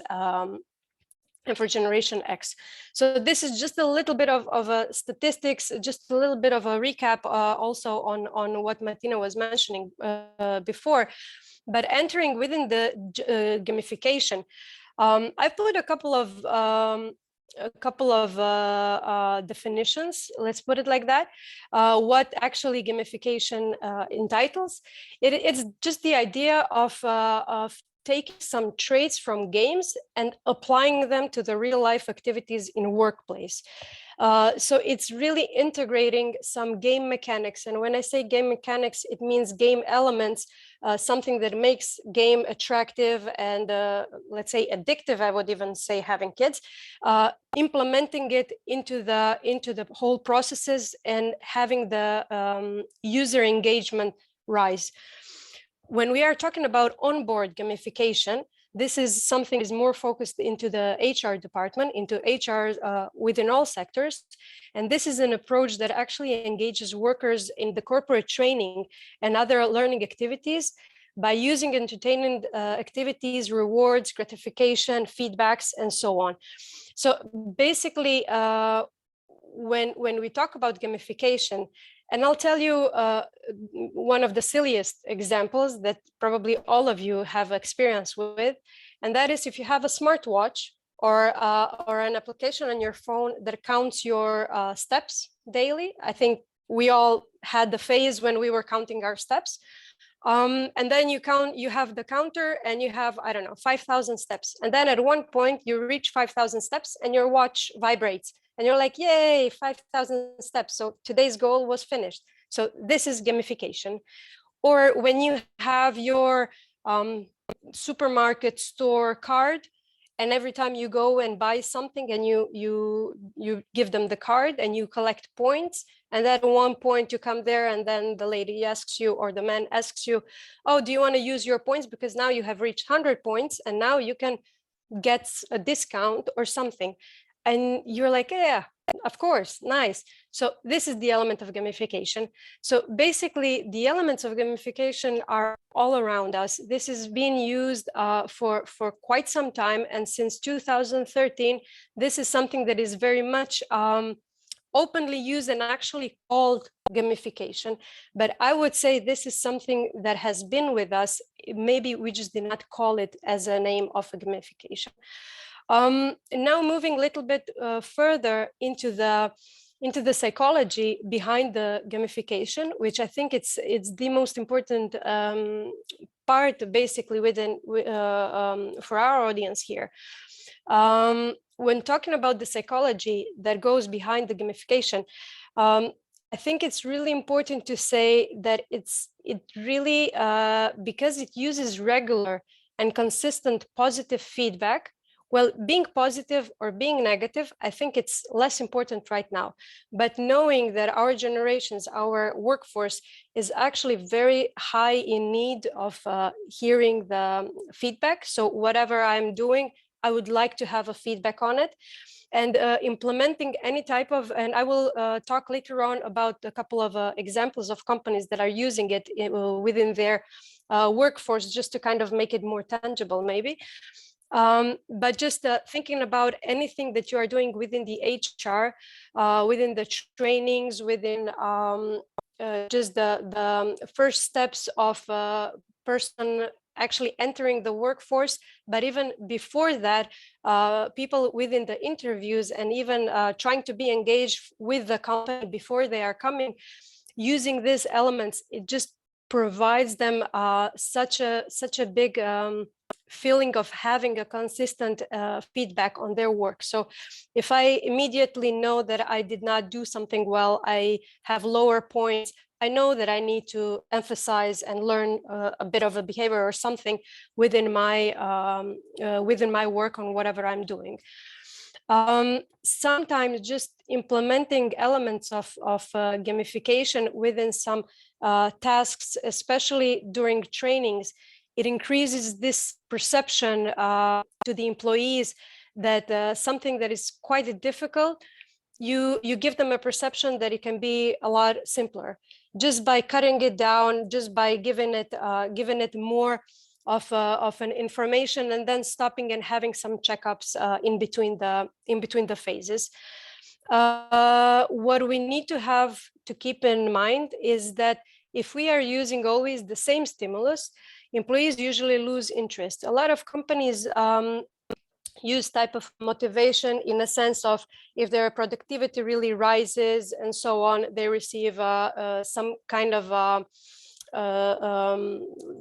and for Generation X. So this is just a little bit of statistics, just a little bit of a recap also on what Martina was mentioning before. But entering within the gamification, I put a couple of definitions, let's put it like that. What actually gamification entitles. It's just the idea of taking some traits from games and applying them to the real life activities in workplace. So it's really integrating some game mechanics. And when I say game mechanics, it means game elements, something that makes game attractive and let's say addictive. I would even say having kids, implementing it into the whole processes and having the user engagement rise. When we are talking about onboard gamification, this is something is more focused into the HR department, into HR within all sectors. And this is an approach that actually engages workers in the corporate training and other learning activities by using entertainment activities, rewards, gratification, feedbacks, and so on. So basically, when we talk about gamification, and I'll tell you one of the silliest examples that probably all of you have experience with, and that is if you have a smartwatch or an application on your phone that counts your steps daily. I think we all had the phase when we were counting our steps. And then you have the counter and you have, I don't know, 5,000 steps. And then at one point you reach 5,000 steps and your watch vibrates. And you're like, yay, 5,000 steps. So today's goal was finished. So this is gamification. Or when you have your supermarket store card, and every time you go and buy something and you give them the card and you collect points. And then at one point you come there and then the lady asks you, or the man asks you, oh, do you want to use your points? Because now you have reached 100 points and now you can get a discount or something. And you're like, yeah, of course, nice. So this is the element of gamification. So basically, the elements of gamification are all around us. This is being used for quite some time. And since 2013, this is something that is very much openly used and actually called gamification. But I would say this is something that has been with us. Maybe we just did not call it as a name of a gamification. Now moving a little bit further into the psychology behind the gamification, which I think it's the most important part basically within for our audience here. When talking about the psychology that goes behind the gamification, I think it's really important to say that it really because it uses regular and consistent positive feedback. Well, being positive or being negative, I think it's less important right now. But knowing that our generations, our workforce is actually very high in need of hearing the feedback. So whatever I'm doing, I would like to have a feedback on it. And implementing any type of, and I will talk later on about a couple of examples of companies that are using it within their workforce, just to kind of make it more tangible maybe. But just thinking about anything that you are doing within the HR, within the trainings, within just the first steps of a person actually entering the workforce, but even before that, people within the interviews and even trying to be engaged with the company before they are coming, using these elements, it just provides them such a big feeling of having a consistent feedback on their work. So if I immediately know that I did not do something well, I have lower points, I know that I need to emphasize and learn a bit of a behavior or something within my work on whatever I'm doing. Sometimes just implementing elements of gamification within some tasks, especially during trainings, it increases this perception to the employees that something that is quite difficult, you give them a perception that it can be a lot simpler, just by cutting it down, just by giving it more of an information, and then stopping and having some checkups in between the phases. What we need to have to keep in mind is that if we are using always the same stimulus, employees usually lose interest. A lot of companies use type of motivation in a sense of if their productivity really rises and so on, they receive some kind of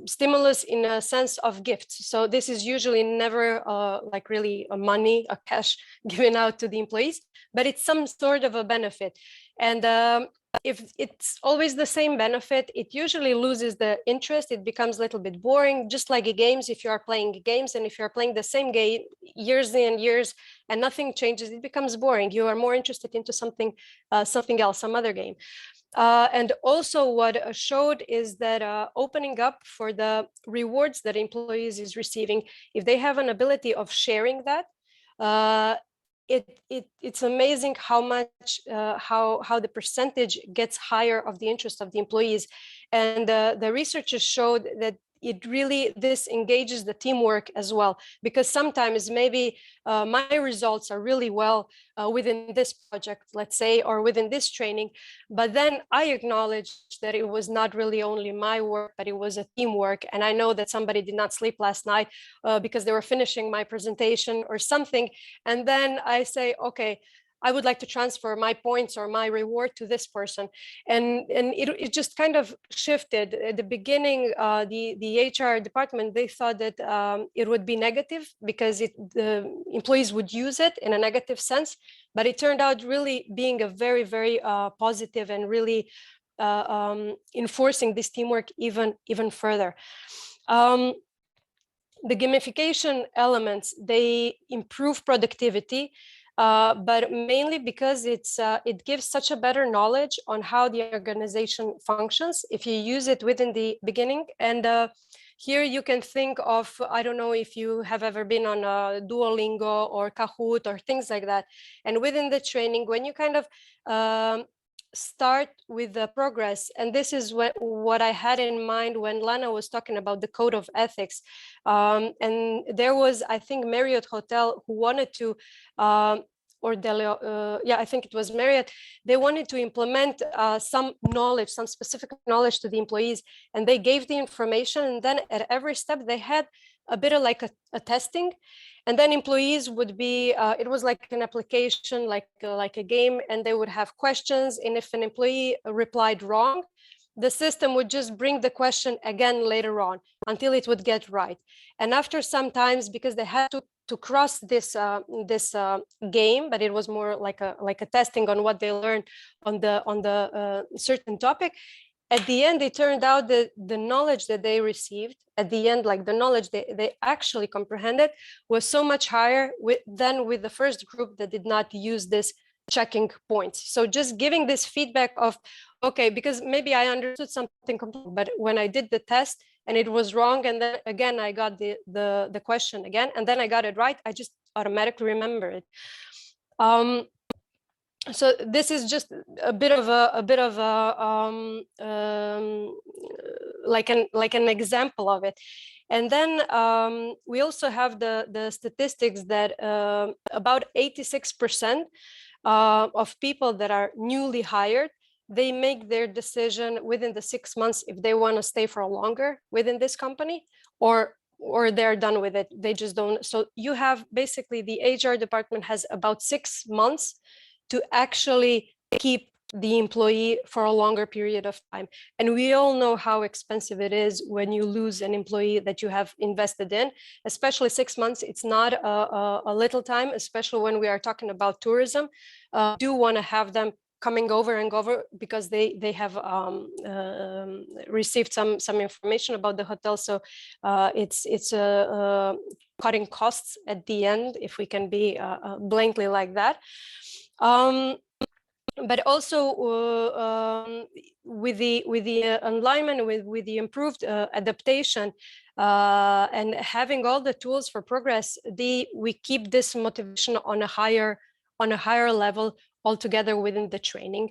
stimulus in a sense of gifts. So this is usually never like really a money, a cash given out to the employees, but it's some sort of a benefit. And if it's always the same benefit, it usually loses the interest. It becomes a little bit boring, just like games. If you are playing games and if you're playing the same game years and years and nothing changes, it becomes boring. You are more interested into something else, some other game. And also what showed is that opening up for the rewards that employees is receiving, if they have an ability of sharing that, it's amazing how much how the percentage gets higher of the interest of the employees. And the researchers showed that it really, this engages the teamwork as well, because sometimes maybe my results are really well within this project, let's say, or within this training, but then I acknowledge that it was not really only my work, but it was a teamwork. And I know that somebody did not sleep last night because they were finishing my presentation or something. And then I say, okay, I would like to transfer my points or my reward to this person. And it just kind of shifted. At the beginning, the HR department, they thought that it would be negative because the employees would use it in a negative sense, but it turned out really being a very, very positive and really enforcing this teamwork even further. The gamification elements, they improve productivity, but mainly because it gives such a better knowledge on how the organization functions if you use it within the beginning. And here you can think of, I don't know if you have ever been on a Duolingo or Kahoot or things like that. And within the training, when you kind of start with the progress, and this is what I had in mind when Lana was talking about the code of ethics, and there was, I think, Marriott Hotel who wanted to or yeah, I think it was Marriott, they wanted to implement some knowledge, some specific knowledge to the employees, and they gave the information, and then at every step they had a bit of like a testing. And then employees would be, it was like an application, like a game, and they would have questions. And if an employee replied wrong, the system would just bring the question again later on until it would get right. And after some times, because they had to cross this game, but it was more like a testing on what they learned on the certain topic. At the end, it turned out that the knowledge that they received at the end, like the knowledge they actually comprehended, was so much higher than with the first group that did not use this checking points. So just giving this feedback of, okay, because maybe I understood something completely, but when I did the test and it was wrong, and then again I got the question again, and then I got it right, I just automatically remember it. So this is just a bit of like an example of it. And then we also have the statistics that about 86% of people that are newly hired, they make their decision within the 6 months if they want to stay for longer within this company, or they're done with it. They just don't. So you have basically the HR department has about 6 months to actually keep the employee for a longer period of time. And we all know how expensive it is when you lose an employee that you have invested in, especially 6 months. It's not a little time, especially when we are talking about tourism. Do want to have them coming over and over because they have received some information about the hotel. So it's cutting costs at the end, if we can be blankly like that. But also with the alignment, with the improved adaptation and having all the tools for progress, we keep this motivation on a higher level altogether within the training.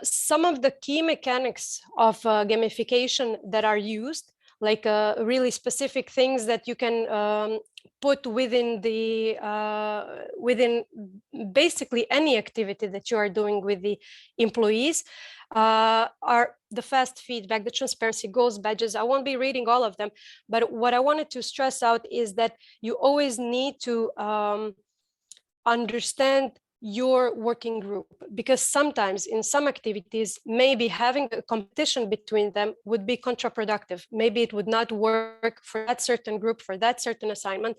Some of the key mechanics of gamification that are used, like really specific things that you can put within basically any activity that you are doing with the employees, are the fast feedback, the transparency, goals, badges. I won't be reading all of them, but what I wanted to stress out is that you always need to understand your working group, because sometimes in some activities, maybe having a competition between them would be counterproductive. Maybe it would not work for that certain group, for that certain assignment.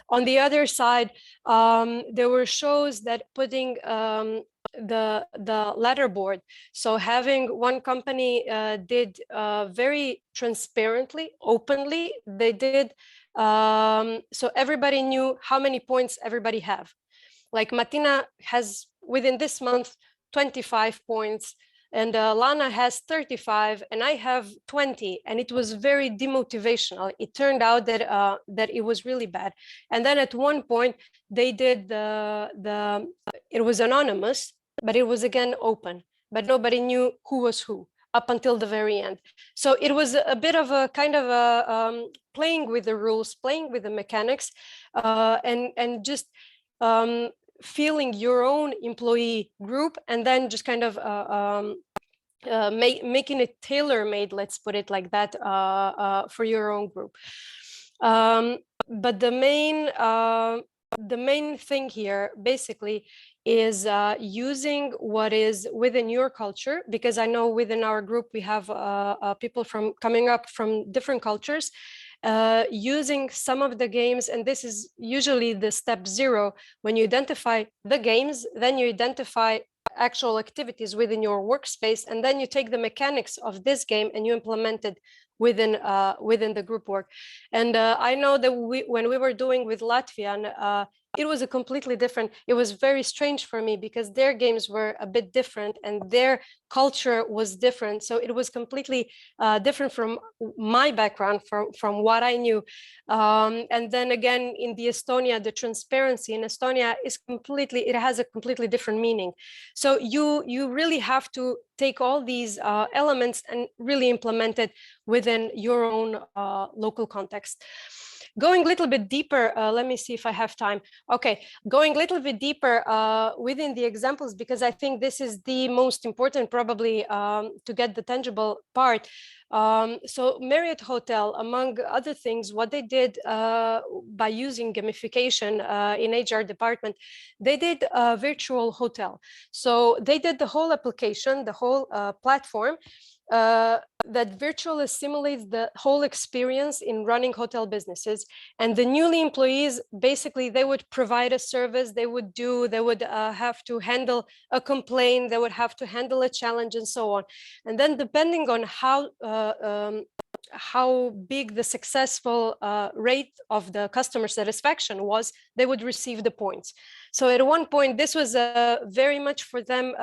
On the other side, there were shows that putting the letterboard, so having one company did very transparently, openly, they did, so everybody knew how many points everybody have. Like Martina has within this month 25 points, and Lana has 35, and I have 20, and it was very demotivational. It turned out that that it was really bad. And then at one point they did it was anonymous, but it was again open, but nobody knew who was who up until the very end. So it was a bit of a kind of a playing with the rules, playing with the mechanics, and just feeling your own employee group, and then just kind of making it tailor-made, let's put it like that, for your own group. But the main thing here basically is using what is within your culture, because I know within our group we have people coming up from different cultures, using some of the games, and this is usually the step 0. When you identify the games, then you identify actual activities within your workspace, and then you take the mechanics of this game and you implement it within the group work. And I know that when we were doing with Latvian, it was a completely different, it was very strange for me because their games were a bit different and their culture was different. So it was completely different from my background, from what I knew. And then again, in the Estonia, the transparency in Estonia is completely, it has a completely different meaning. So you really have to take all these elements and really implement it within your own local context. Going a little bit deeper, let me see if I have time. Okay, going a little bit deeper within the examples, because I think this is the most important probably to get the tangible part. So Marriott Hotel, among other things, what they did by using gamification in HR department, they did a virtual hotel. So they did the whole application, the whole platform, that virtually simulates the whole experience in running hotel businesses. And the newly employees, basically, they would provide a service, they would have to handle a complaint, they would have to handle a challenge, and so on. And then depending on how big the successful rate of the customer satisfaction was, they would receive the points. So at one point, this was very much for them,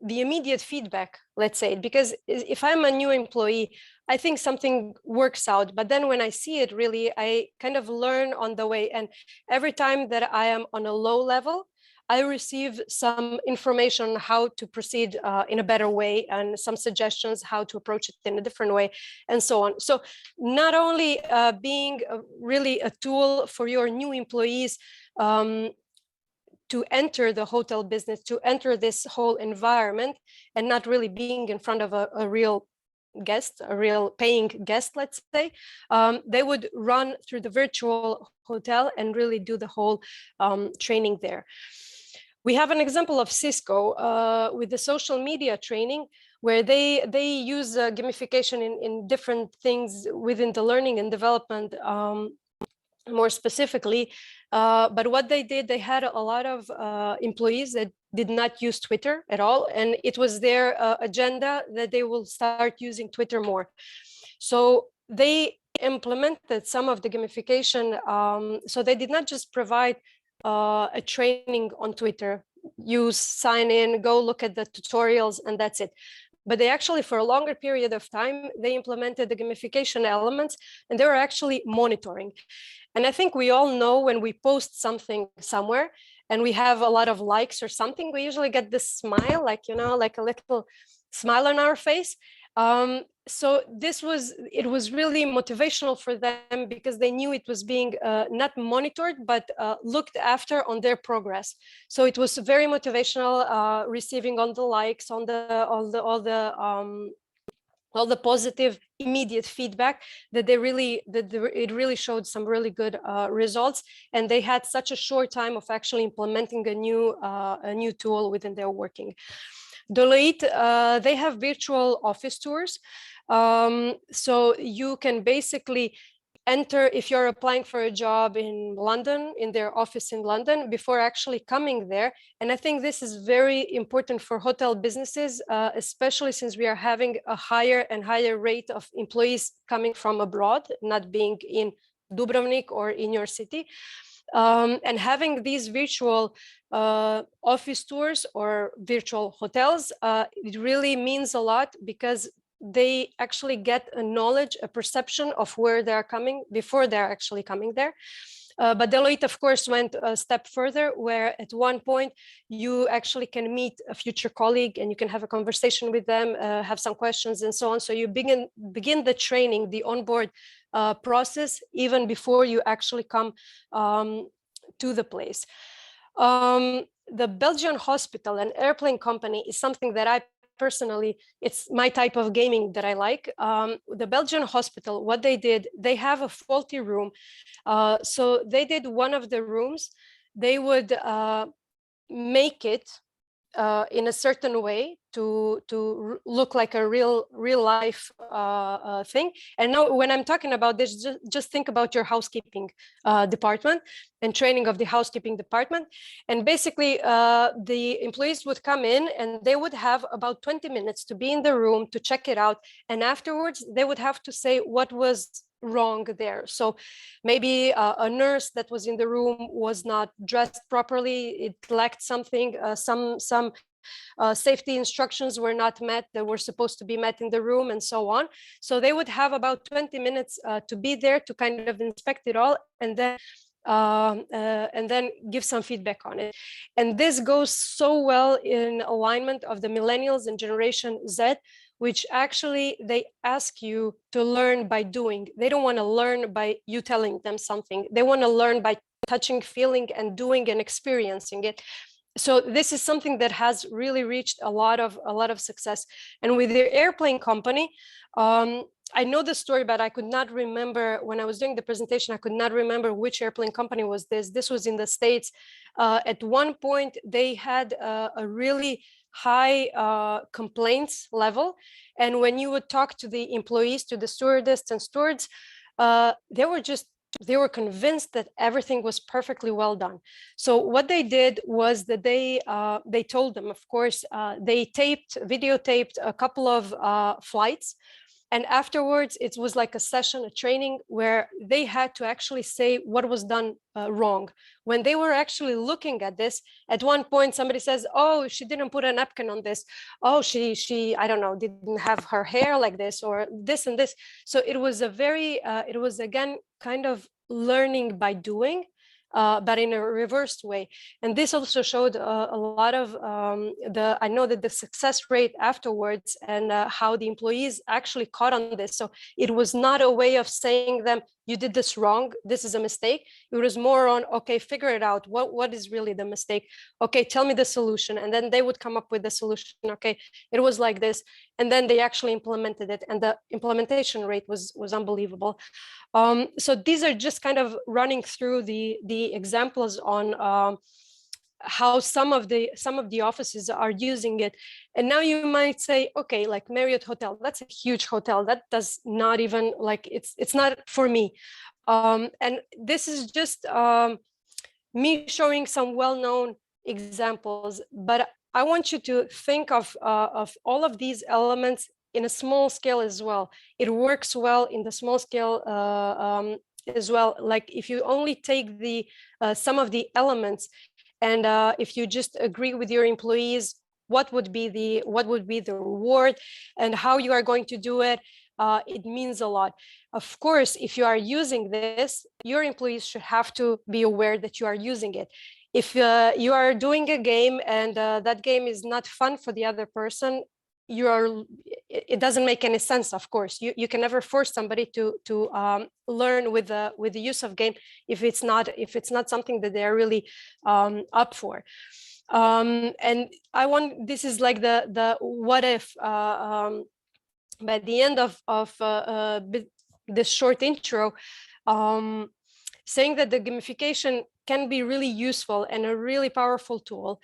the immediate feedback, let's say, because if I'm a new employee, I think something works out, but then when I see it really, I kind of learn on the way. And every time that I am on a low level, I receive some information on how to proceed in a better way, and some suggestions how to approach it in a different way, and so on. So not only being really a tool for your new employees to enter the hotel business, to enter this whole environment, and not really being in front of a real guest, a real paying guest, let's say, they would run through the virtual hotel and really do the whole training there. We have an example of Cisco with the social media training, where they use gamification in different things within the learning and development, more specifically. But what they did, they had a lot of employees that did not use Twitter at all. And it was their agenda that they will start using Twitter more. So they implemented some of the gamification. So they did not just provide a training on Twitter, use, sign in, go look at the tutorials, and that's it. But they actually, for a longer period of time, they implemented the gamification elements, and they were actually monitoring. And I think we all know when we post something somewhere and we have a lot of likes or something, we usually get this smile, like, you know, like a little smile on our face. So it was really motivational for them, because they knew it was being not monitored, but looked after on their progress. So it was very motivational, receiving all the likes, on all the all the positive immediate feedback, that it really showed some really good results, and they had such a short time of actually implementing a new tool within their working. Deloitte, they have virtual office tours, so you can basically enter, if you're applying for a job in London, in their office in London, before actually coming there. And I think this is very important for hotel businesses, especially since we are having a higher and higher rate of employees coming from abroad, not being in Dubrovnik or in your city. And having these virtual office tours or virtual hotels, it really means a lot, because they actually get a knowledge, a perception of where they're coming before they're actually coming there. But Deloitte, of course, went a step further, where at one point you actually can meet a future colleague and you can have a conversation with them, have some questions and so on. So you begin the training, the onboard process, even before you actually come to the place. The Belgian hospital and airplane company is something that I personally, it's my type of gaming that I like. The Belgian hospital, what they did, they have a faulty room. So they did one of the rooms, they would make it in a certain way to look like a real life thing. And now when I'm talking about this, just think about your housekeeping department and training of the housekeeping department. And basically the employees would come in and they would have about 20 minutes to be in the room to check it out. And afterwards they would have to say what was wrong there. So maybe a nurse that was in the room was not dressed properly, it lacked something, some safety instructions were not met that were supposed to be met in the room, and so on. So they would have about 20 minutes to be there to kind of inspect it all, and then give some feedback on it. And this goes so well in alignment of the millennials and Generation Z, which actually they ask you to learn by doing. They don't want to learn by you telling them something. They want to learn by touching, feeling, and doing and experiencing it. So this is something that has really reached a lot of success. And with the airplane company, I know the story, but I could not remember when I was doing the presentation. I could not remember which airplane company was this. This was in the States. At one point, they had a really high complaints level, and when you would talk to the employees, to the stewardess and stewards, they were convinced that everything was perfectly well done. So what they did was that they told them, of course, they videotaped a couple of flights. And afterwards, it was like a session, a training, where they had to actually say what was done wrong. When they were actually looking at this, at one point, somebody says, oh, she didn't put a napkin on this. Oh, she I don't know, didn't have her hair like this, or this and this. So it was it was again, kind of learning by doing, but in a reversed way. And this also showed a lot of I know that the success rate afterwards, and how the employees actually caught on this. So it was not a way of saying them, you did this wrong, this is a mistake. It was more on, okay, figure it out. What is really the mistake? Okay, tell me the solution. And then they would come up with the solution. Okay, it was like this. And then they actually implemented it. And the implementation rate was unbelievable. So these are just kind of running through the examples on how some of the offices are using it. And now you might say, okay, like Marriott Hotel, that's a huge hotel, that does not even, like, it's not for me. And this is just me showing some well-known examples, but I want you to think of all of these elements in a small scale as well. It works well in the small scale as well. Like if you only take the some of the elements, and if you just agree with your employees, what would be the reward and how you are going to do it, it means a lot. Of course, if you are using this, your employees should have to be aware that you are using it. If you are doing a game and that game is not fun for the other person, it doesn't make any sense. Of course, you can never force somebody to learn with the use of game if it's not something that they're really up for. And this is like the what if By the end of this short intro, saying that the gamification can be really useful and a really powerful tool.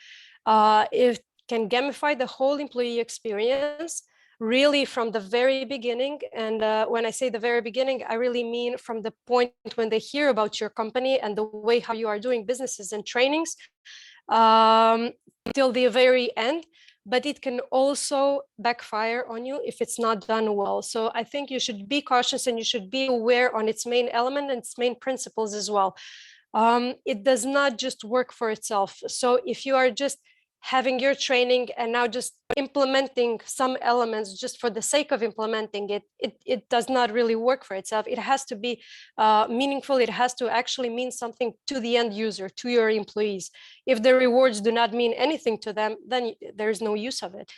It can gamify the whole employee experience, really from the very beginning. And when I say the very beginning, I really mean from the point when they hear about your company and the way how you are doing businesses and trainings, till the very end. But it can also backfire on you if it's not done well. So I think you should be cautious and you should be aware on its main element and its main principles as well. It does not just work for itself. So if you are just having your training and now just implementing some elements just for the sake of implementing it, it does not really work for itself. It has to be meaningful. It has to actually mean something to the end user, to your employees. If the rewards do not mean anything to them, then there's no use of it.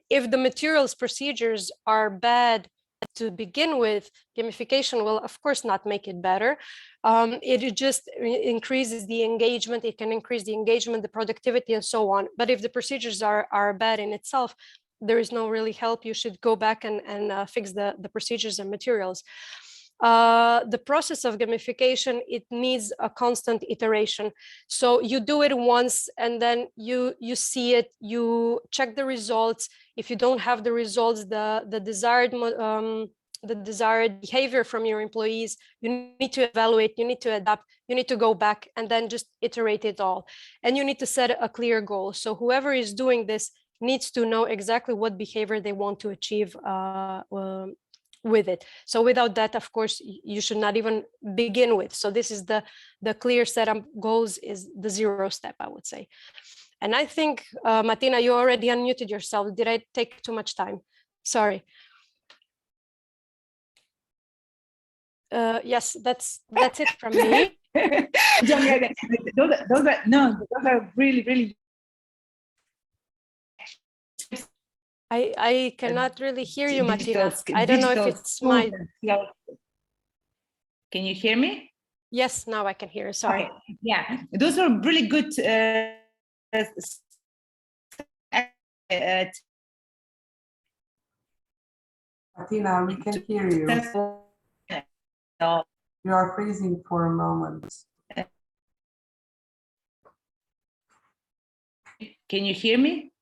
If the materials procedures are bad to begin with, gamification will of course not make it better. It just increases the engagement. It can increase the engagement, the productivity, and so on. But if the procedures are bad in itself, there is no really help. You should go back and fix the procedures and materials. The process of gamification, it needs a constant iteration. So you do it once and then you see it, you check the results. If you don't have the results, the desired behavior from your employees, you need to evaluate, you need to adapt, you need to go back and then just iterate it all. And you need to set a clear goal. So whoever is doing this needs to know exactly what behavior they want to achieve with it. So without that, of course, you should not even begin with. So this is the clear set of goals is the 0 step, I would say. And I think, Martina, you already unmuted yourself. Did I take too much time? Sorry. Yes, that's it from me. those are really. I cannot really hear you, Martina. I don't know if it's my. Can you hear me? Yes, now I can hear. Sorry. Okay. Yeah, those are really good. Martina, we can hear you. You are freezing for a moment. Can you hear me?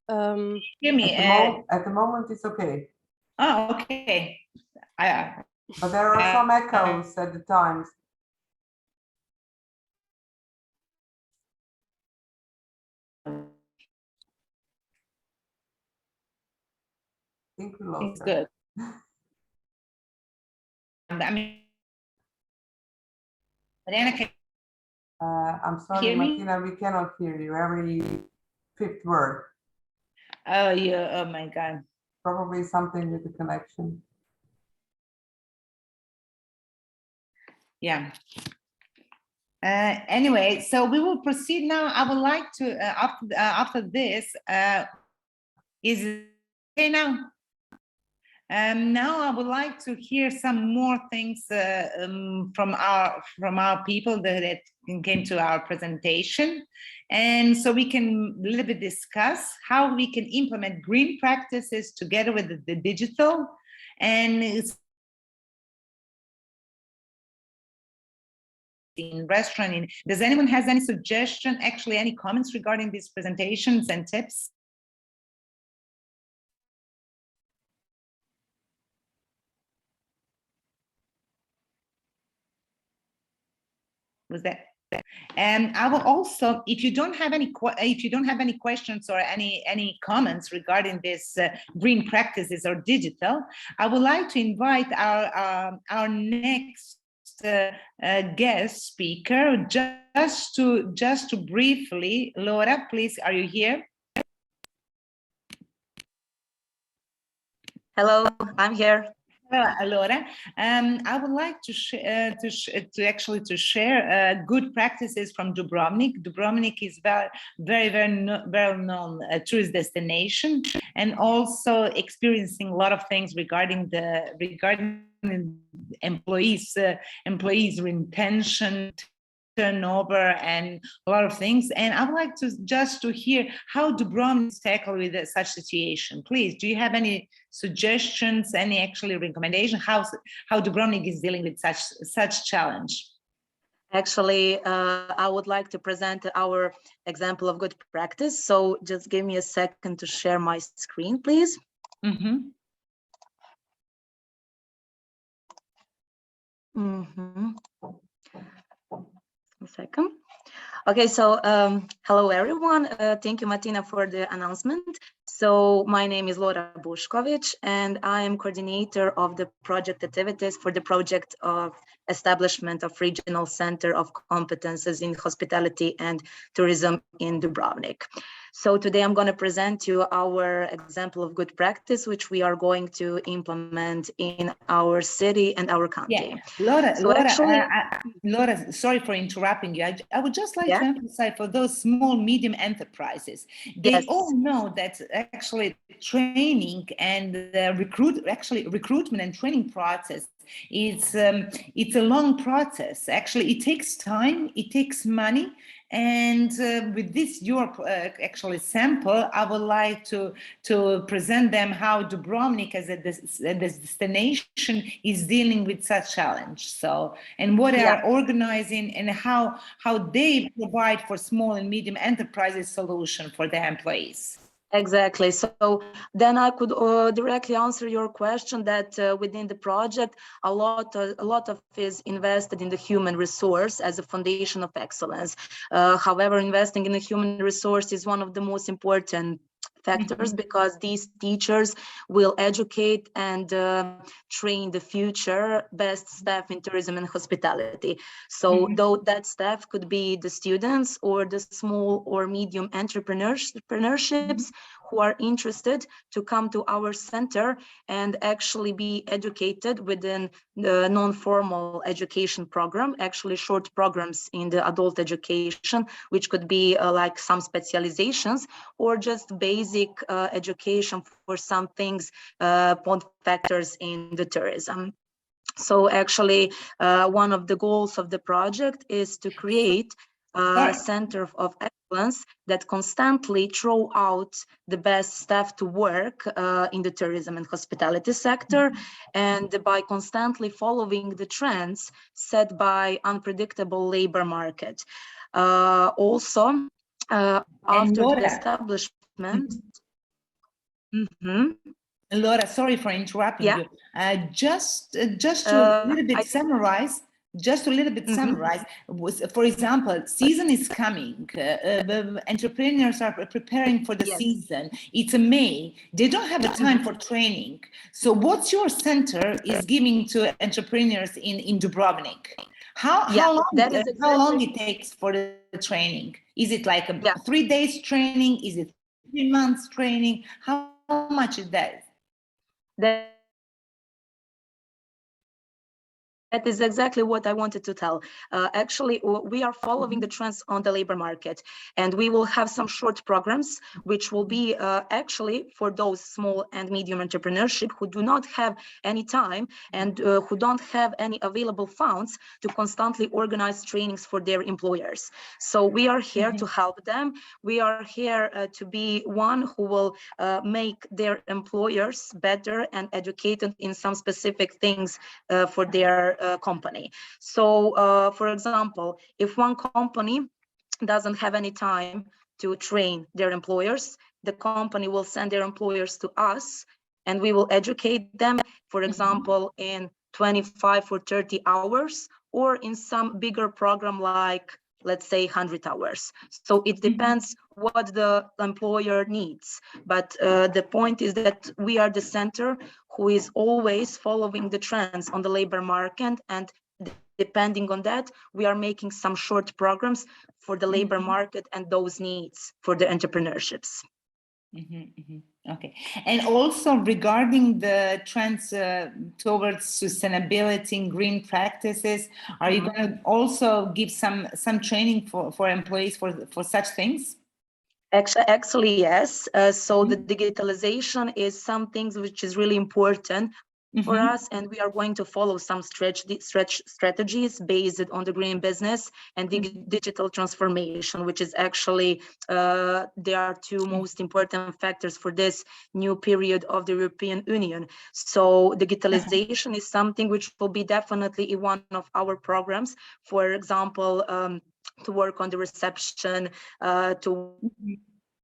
Hear me? At the moment, it's okay. Oh, okay. But there are some echoes at the times. I think we lost it's good. I mean, I'm sorry, Martina, we cannot hear you. Every 5th word. Oh, yeah. Oh, my God. Probably something with the connection. Yeah. Anyway, so we will proceed now. I would like to, after this, is it okay now? Now I would like to hear some more things from our people that came to our presentation, and so we can a little bit discuss how we can implement green practices together with the digital. And in restaurant, does anyone has any suggestion? Actually, any comments regarding these presentations and tips? Was that? And I will also, if you don't have any questions or any comments regarding this green practices or digital, I would like to invite our next guest speaker just to briefly. Laura, please, are you here? Hello, I'm here. Laura, I would like to share good practices from Dubrovnik. Dubrovnik is very well known tourist destination, and also experiencing a lot of things regarding employees retention, turnover and a lot of things. And I would like to just to hear how Dubrovnik tackle with such situation. Please, do you have any suggestions, any actually recommendation how Dubrovnik is dealing with such challenge? Actually, I would like to present our example of good practice. So just give me a second to share my screen, please. Mm-hmm. A second. Okay, so hello everyone. Thank you, Martina, for the announcement. So my name is Laura Bushkovic, and I am coordinator of the project activities for the project of establishment of Regional Center of Competences in Hospitality and Tourism in Dubrovnik. So today I'm going to present you our example of good practice, which we are going to implement in our city and our country. Yeah. So Laura, sorry for interrupting you. I would just like to emphasize for those small, medium enterprises, they all know that actually training and recruitment and training process it's a long process. Actually, it takes time, it takes money. And with this Europe actually sample, I would like to present them how Dubrovnik as a destination is dealing with such challenge. So, and what they are organizing and how they provide for small and medium enterprises solution for their employees. Exactly. So then I could directly answer your question that within the project, a lot of is invested in the human resource as a foundation of excellence. However, investing in the human resource is one of the most important factors because these teachers will educate and train the future best staff in tourism and hospitality. So though that staff could be the students or the small or medium entrepreneurships who are interested to come to our center and actually be educated within the non-formal education program, actually short programs in the adult education, which could be like some specializations or just basic education for some things, point factors in the tourism. So actually, one of the goals of the project is to create a center of excellence that constantly throw out the best staff to work in the tourism and hospitality sector, and by constantly following the trends set by unpredictable labor market. Also, after the establishment. Laura, sorry for interrupting you. Just to a little bit summarize. Just a little bit summarize. For example, season is coming. Entrepreneurs are preparing for the season. It's May. They don't have the time for training. So, what's your center is giving to entrepreneurs in Dubrovnik? How long it takes for the training? Is it like 3 days training? Is it 3 months training? How much is that? That is exactly what I wanted to tell. Actually, we are following the trends on the labor market, and we will have some short programs, which will be actually for those small and medium entrepreneurship who do not have any time and who don't have any available funds to constantly organize trainings for their employers. So we are here to help them. We are here to be one who will make their employers better and educated in some specific things for their company. So, for example, if one company doesn't have any time to train their employers, the company will send their employers to us and we will educate them, for example, in 25 or 30 hours, or in some bigger program like, let's say, 100 hours. So it depends what the employer needs. But the point is that we are the center who is always following the trends on the labor market, and depending on that, we are making some short programs for the labor market and those needs for the entrepreneurships. Okay, and also regarding the trends towards sustainability and green practices, are you going to also give some training for employees for such things? Actually, yes. So the digitalization is something which is really important for Mhm. us, and we are going to follow some strategies based on the green business and digital transformation, which is actually there are two most important factors for this new period of the European Union. So digitalization is something which will be definitely in one of our programs. For example, to work on the reception, to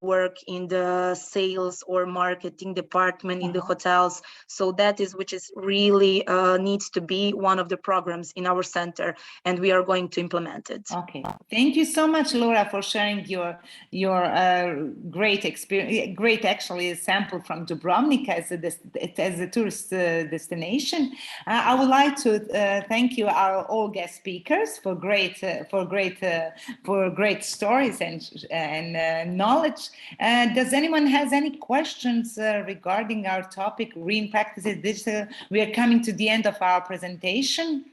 work in the sales or marketing department in the hotels. So that is which is really needs to be one of the programs in our center, and we are going to implement it. Okay, thank you so much, Laura, for sharing your great experience, great actually sample from Dubrovnik as a tourist destination. I would like to thank you, our all guest speakers, for great stories and knowledge. Does anyone has any questions regarding our topic, green practices digital? We are coming to the end of our presentation.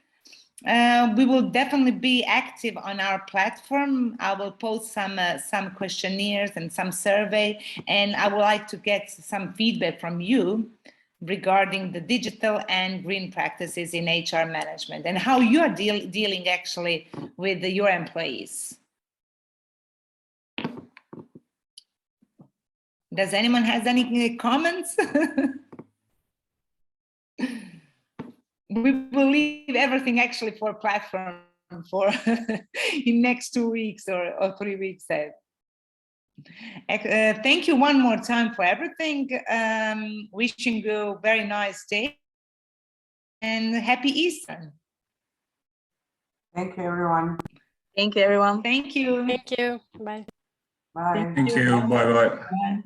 We will definitely be active on our platform. I will post some questionnaires and some survey, and I would like to get some feedback from you regarding the digital and green practices in HR management and how you are dealing actually with your employees. Does anyone has any comments? We will leave everything actually for platform for in next 2 weeks or 3 weeks. Thank you one more time for everything. Wishing you a very nice day and happy Easter. Thank you, everyone. Thank you, everyone. Thank you. Thank you. Bye. Bye. Thank you. Bye bye. Bye.